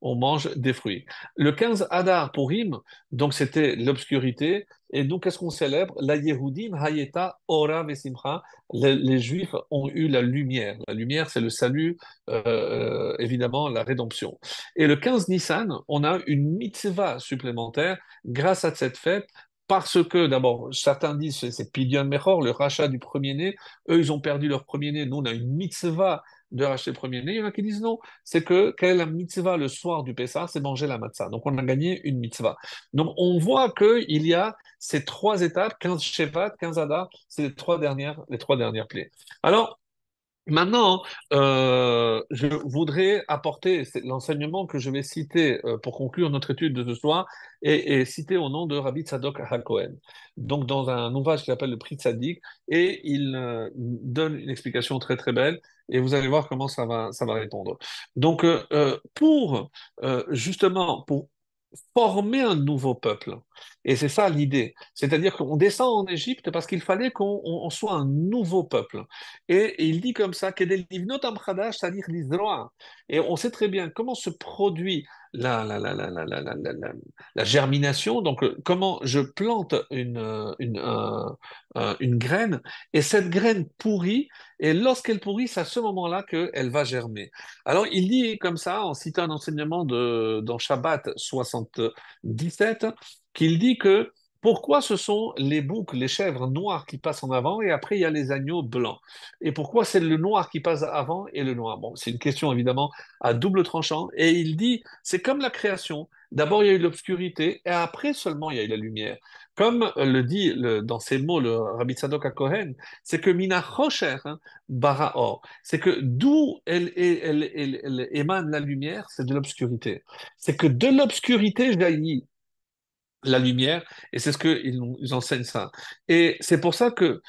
S1: mange des fruits. Le 15 Adar pour Purim, donc c'était l'obscurité. Et nous, qu'est-ce qu'on célèbre? La Yehudim Hayeta Ora Vesimcha. Les Juifs ont eu la lumière. La lumière, c'est le salut, évidemment, la rédemption. Et le 15 Nissan, on a une mitzvah supplémentaire grâce à cette fête. Parce que, d'abord, certains disent que c'est Pidyon Mechor, le rachat du premier-né. Eux, ils ont perdu leur premier-né. Nous, on a une mitzvah de racheter le premier-né. Il y en a qui disent non, c'est que quelle est la mitzvah le soir du Pessah, c'est manger la matzah. Donc, on a gagné une mitzvah. Donc, on voit qu'il y a ces trois étapes, 15 Shevat, 15 Adar, c'est les trois dernières plaies. Alors, maintenant, je voudrais apporter l'enseignement que je vais citer pour conclure notre étude de ce soir et citer au nom de Rabbi Tzadok HaKohen. Donc, dans un ouvrage qui s'appelle le Prix Tzadik, et il donne une explication très très belle et vous allez voir comment ça va répondre. Donc, justement, pour former un nouveau peuple. Et c'est ça l'idée. C'est-à-dire qu'on descend en Égypte parce qu'il fallait qu'on soit un nouveau peuple. Et il dit comme ça, Kedel livnot am chadash, c'est-à-dire l'Israël. Et on sait très bien comment se produit la germination. Donc, comment je plante une graine, et cette graine pourrit, et lorsqu'elle pourrit, c'est à ce moment-là qu'elle va germer. Alors, il dit comme ça, en citant un enseignement dans Shabbat 77, qu'il dit que pourquoi ce sont les boucs, les chèvres noires qui passent en avant et après il y a les agneaux blancs. Et pourquoi c'est le noir qui passe avant et le noir? Bon, c'est une question évidemment à double tranchant. Et il dit, c'est comme la création. D'abord il y a eu l'obscurité et après seulement il y a eu la lumière. Comme le dit dans ses mots le Rabbi Tzadok HaKohen, c'est que Mina Chosher, hein, bara or. C'est que d'où elle émane la lumière, c'est de l'obscurité. C'est que de l'obscurité jaillit la lumière, et c'est ce qu'ils ils enseignent ça. Et c'est pour ça que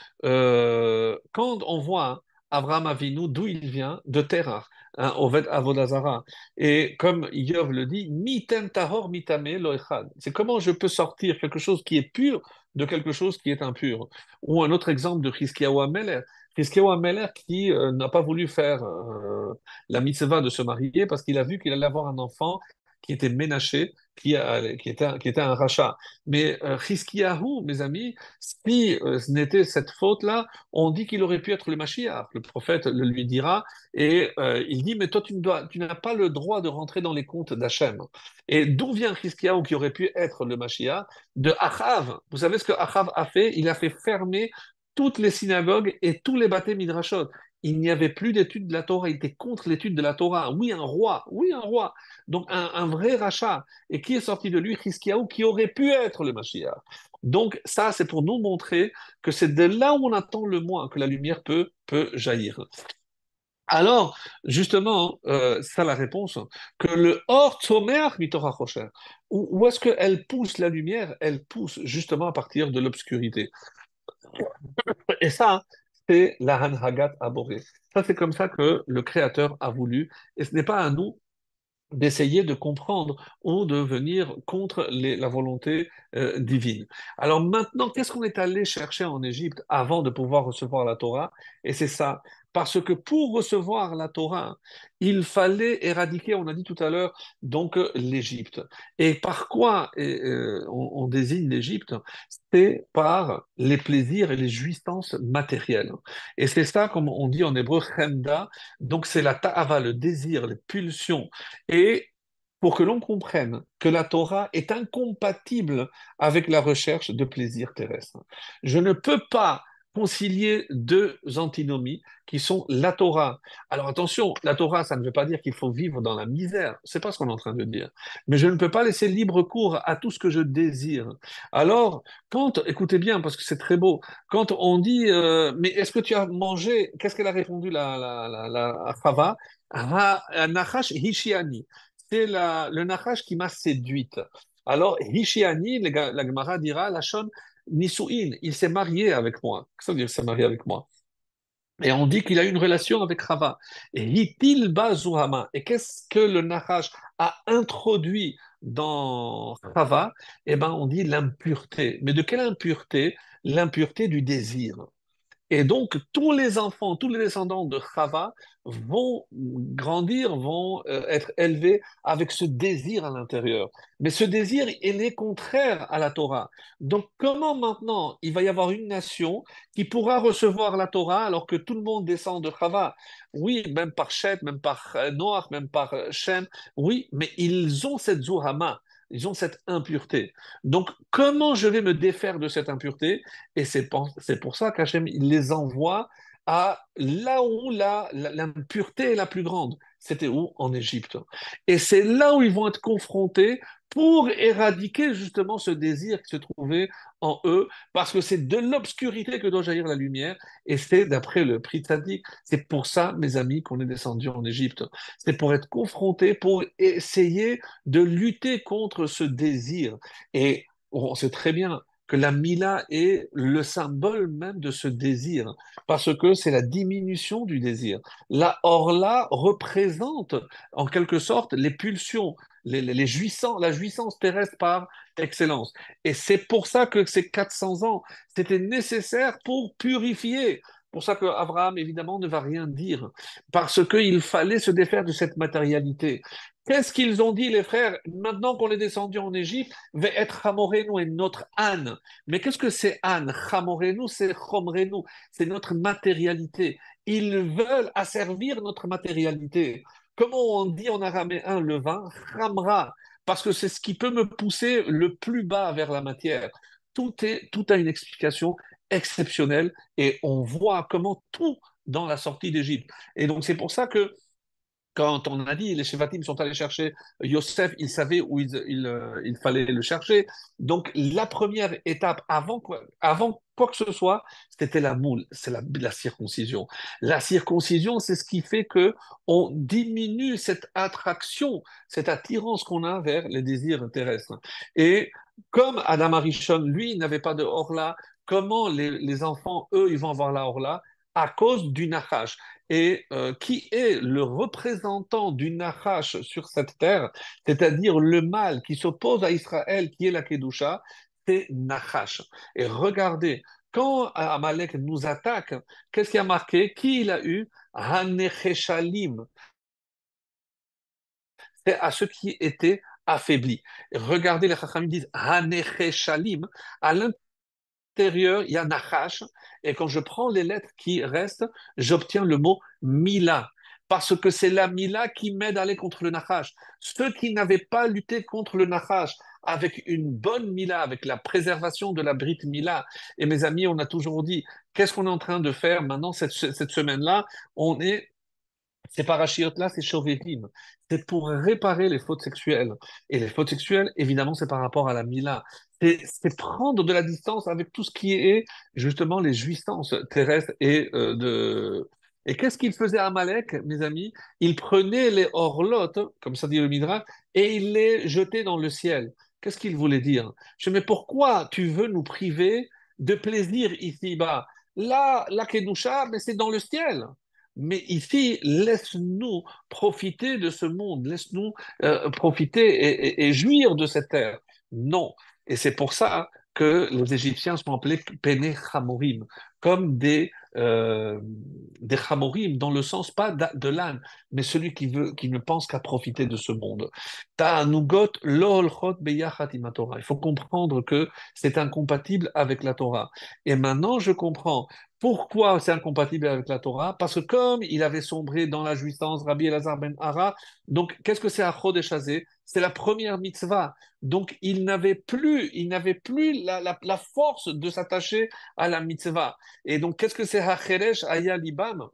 S1: quand on voit Abraham Avinu, d'où il vient, de Terah, hein, Oved Avodazara, et comme Yov le dit, miten tahor mitame lo echad. C'est comment je peux sortir quelque chose qui est pur de quelque chose qui est impur. Ou un autre exemple de Chizkiyahu HaMelech. Chizkiyahu HaMelech qui n'a pas voulu faire la mitzvah de se marier parce qu'il a vu qu'il allait avoir un enfant qui était ménaché, qui était un rachat. Mais Chizkiyahu, mes amis, si ce n'était cette faute-là, on dit qu'il aurait pu être le Mashiach. Le prophète le lui dira, et il dit, mais toi, tu n'as pas le droit de rentrer dans les comptes d'Hachem. Et d'où vient Chizkiyahu qui aurait pu être le Mashiach? De Achav. Vous savez ce que Achav a fait? Il a fait fermer toutes les synagogues et tous les bâtés midrashot. Il n'y avait plus d'études de la Torah, il était contre l'étude de la Torah. Oui, un roi. Donc un vrai rachat. Et qui est sorti de lui? Chizkiyahu, qui aurait pu être le Mashiach. Donc ça, c'est pour nous montrer que c'est de là où on attend le moins que la lumière peut jaillir. Alors, justement, ça la réponse, que le Or Tzomer Mitorah Rocher, où est-ce qu'elle pousse la lumière? Elle pousse justement à partir de l'obscurité. Et ça, c'est la Hanhagat Aboré. Ça, c'est comme ça que le Créateur a voulu. Et ce n'est pas à nous d'essayer de comprendre ou de venir contre la volonté divine. Alors maintenant, qu'est-ce qu'on est allé chercher en Égypte avant de pouvoir recevoir la Torah? Et c'est ça. Parce que pour recevoir la Torah, il fallait éradiquer, on a dit tout à l'heure, donc l'Égypte. Et par quoi on désigne l'Égypte? C'est par les plaisirs et les jouissances matérielles. Et c'est ça, comme on dit en hébreu, chemda, donc c'est la ta'ava, le désir, les pulsions et pour que l'on comprenne que la Torah est incompatible avec la recherche de plaisirs terrestres. Je ne peux pas concilier deux antinomies qui sont la Torah. Alors attention, la Torah, ça ne veut pas dire qu'il faut vivre dans la misère, c'est pas ce qu'on est en train de dire. Mais je ne peux pas laisser libre cours à tout ce que je désire. Alors, écoutez bien, parce que c'est très beau, quand on dit, mais est-ce que tu as mangé, qu'est-ce qu'elle a répondu la Chava? Nachash Hishiani. C'est le Nachash qui m'a séduite. Alors, Hishiani, la Gemara dira, Lachon Nisuin, il s'est marié avec moi. Qu'est-ce que ça veut dire, il s'est marié avec moi? Et on dit qu'il a eu une relation avec Rava. Et Hitil Bazuhama. Et qu'est-ce que le Nachash a introduit dans Rava? Eh bien, on dit l'impureté. Mais de quelle impureté? L'impureté du désir. Et donc, tous les enfants, tous les descendants de Chava vont grandir, vont être élevés avec ce désir à l'intérieur. Mais ce désir, il est contraire à la Torah. Donc, comment maintenant il va y avoir une nation qui pourra recevoir la Torah alors que tout le monde descend de Chava? Oui, même par Shet, même par Noach, même par Shem, oui, mais ils ont cette Zohama. Ils ont cette impureté. Donc, comment je vais me défaire de cette impureté? Et c'est pour ça qu'Hachem il les envoie à là où l'impureté est la plus grande. C'était où? En Égypte. Et c'est là où ils vont être confrontés pour éradiquer justement ce désir qui se trouvait en eux, parce que c'est de l'obscurité que doit jaillir la lumière, et c'est d'après le prix Tzadik. C'est pour ça, mes amis, qu'on est descendu en Égypte. C'est pour être confronté, pour essayer de lutter contre ce désir. Et on sait très bien que la Mila est le symbole même de ce désir, parce que c'est la diminution du désir. La Orla représente en quelque sorte les pulsions, la jouissance terrestre par excellence. Et c'est pour ça que ces 400 ans, c'était nécessaire pour purifier. Pour ça qu'Abraham, évidemment, ne va rien dire, parce qu'il fallait se défaire de cette matérialité. Qu'est-ce qu'ils ont dit, les frères? Maintenant qu'on est descendu en Égypte, va être Hamorenu et notre âne. Mais qu'est-ce que c'est âne? Hamorenu, c'est Chomrenu, c'est notre matérialité. Ils veulent asservir notre matérialité. Comment on dit en araméen le vin? Chamra, parce que c'est ce qui peut me pousser le plus bas vers la matière. Tout a une explication exceptionnelle et on voit comment tout dans la sortie d'Égypte. Et donc c'est pour ça que quand on a dit les Shevatim sont allés chercher Yosef, ils savaient où il fallait le chercher. Donc la première étape avant quoi que ce soit, c'était la moule, c'est la circoncision. La circoncision, c'est ce qui fait que on diminue cette attraction, cette attirance qu'on a vers les désirs terrestres. Et comme Adam Arishon, lui, n'avait pas de orla, comment les enfants, eux, ils vont avoir la orla? À cause du Nachash et qui est le représentant du Nachash sur cette terre, c'est-à-dire le mal qui s'oppose à Israël, qui est la Kedusha, c'est Nachash. Et regardez, quand Amalek nous attaque, qu'est-ce qui a marqué? Qui il a eu? Hanecheshalim. C'est à ceux qui étaient affaiblis. Et regardez, les Chachamim disent Hanecheshalim. À l'intérieur, il y a Nachash, et quand je prends les lettres qui restent, j'obtiens le mot Mila, parce que c'est la Mila qui m'aide à aller contre le Nachash. Ceux qui n'avaient pas lutté contre le Nachash avec une bonne Mila, avec la préservation de la Brit Mila, et mes amis, on a toujours dit, qu'est-ce qu'on est en train de faire maintenant cette semaine-là? On est ces parachiotes-là, c'est Shovetim. C'est pour réparer les fautes sexuelles. Et les fautes sexuelles, évidemment, c'est par rapport à la Mila. C'est prendre de la distance avec tout ce qui est justement les jouissances terrestres Et qu'est-ce qu'il faisait à Amalek, mes amis? Il prenait les orlotes, comme ça dit le Midrash, et il les jetait dans le ciel. Qu'est-ce qu'il voulait dire? Mais pourquoi tu veux nous priver de plaisir ici-bas? Là, la Kedusha, mais c'est dans le ciel. Mais ici, laisse-nous profiter de ce monde, laisse-nous profiter et jouir de cette terre. Non. Et c'est pour ça que les Égyptiens sont appelés Pene Chamorim, comme des Chamorim, dans le sens pas de l'âne, mais celui qui ne pense qu'à profiter de ce monde. Ta'anugot lo holchot beyachat im haTorah. Il faut comprendre que c'est incompatible avec la Torah. Et maintenant, je comprends. Pourquoi c'est incompatible avec la Torah? Parce que comme il avait sombré dans la jouissance, Rabbi Elazar ben Hara, donc qu'est-ce que c'est Achod Eshazé? C'est la première mitzvah. Donc il n'avait plus la force de s'attacher à la mitzvah. Et donc qu'est-ce que c'est Hacheresh Aya Libam?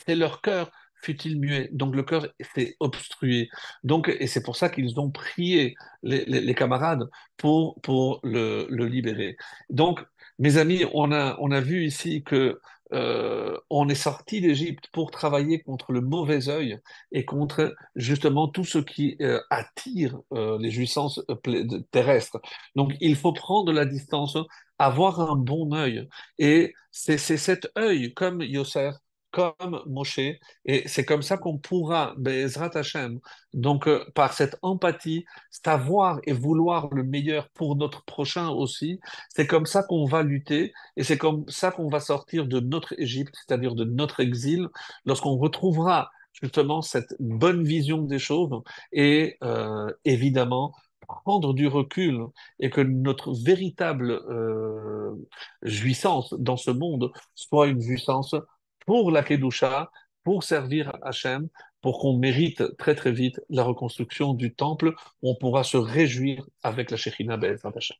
S1: C'est leur cœur fut-il muet. Donc le cœur s'est obstrué. Donc, et c'est pour ça qu'ils ont prié les camarades pour le libérer. Donc, mes amis, on a vu ici que on est sorti d'Égypte pour travailler contre le mauvais œil et contre justement tout ce qui attire les jouissances terrestres. Donc, il faut prendre la distance, avoir un bon œil. Et c'est cet œil, comme Yosef, comme Moshe. Et c'est comme ça qu'on pourra, Bezrat Hashem, donc par cette empathie, savoir et vouloir le meilleur pour notre prochain aussi, c'est comme ça qu'on va lutter et c'est comme ça qu'on va sortir de notre Égypte, c'est-à-dire de notre exil, lorsqu'on retrouvera justement cette bonne vision des choses et évidemment prendre du recul et que notre véritable jouissance dans ce monde soit une jouissance pour la Kedusha, pour servir Hachem, pour qu'on mérite très très vite la reconstruction du temple où on pourra se réjouir avec la Shekhinah Be'ezrat Hashem.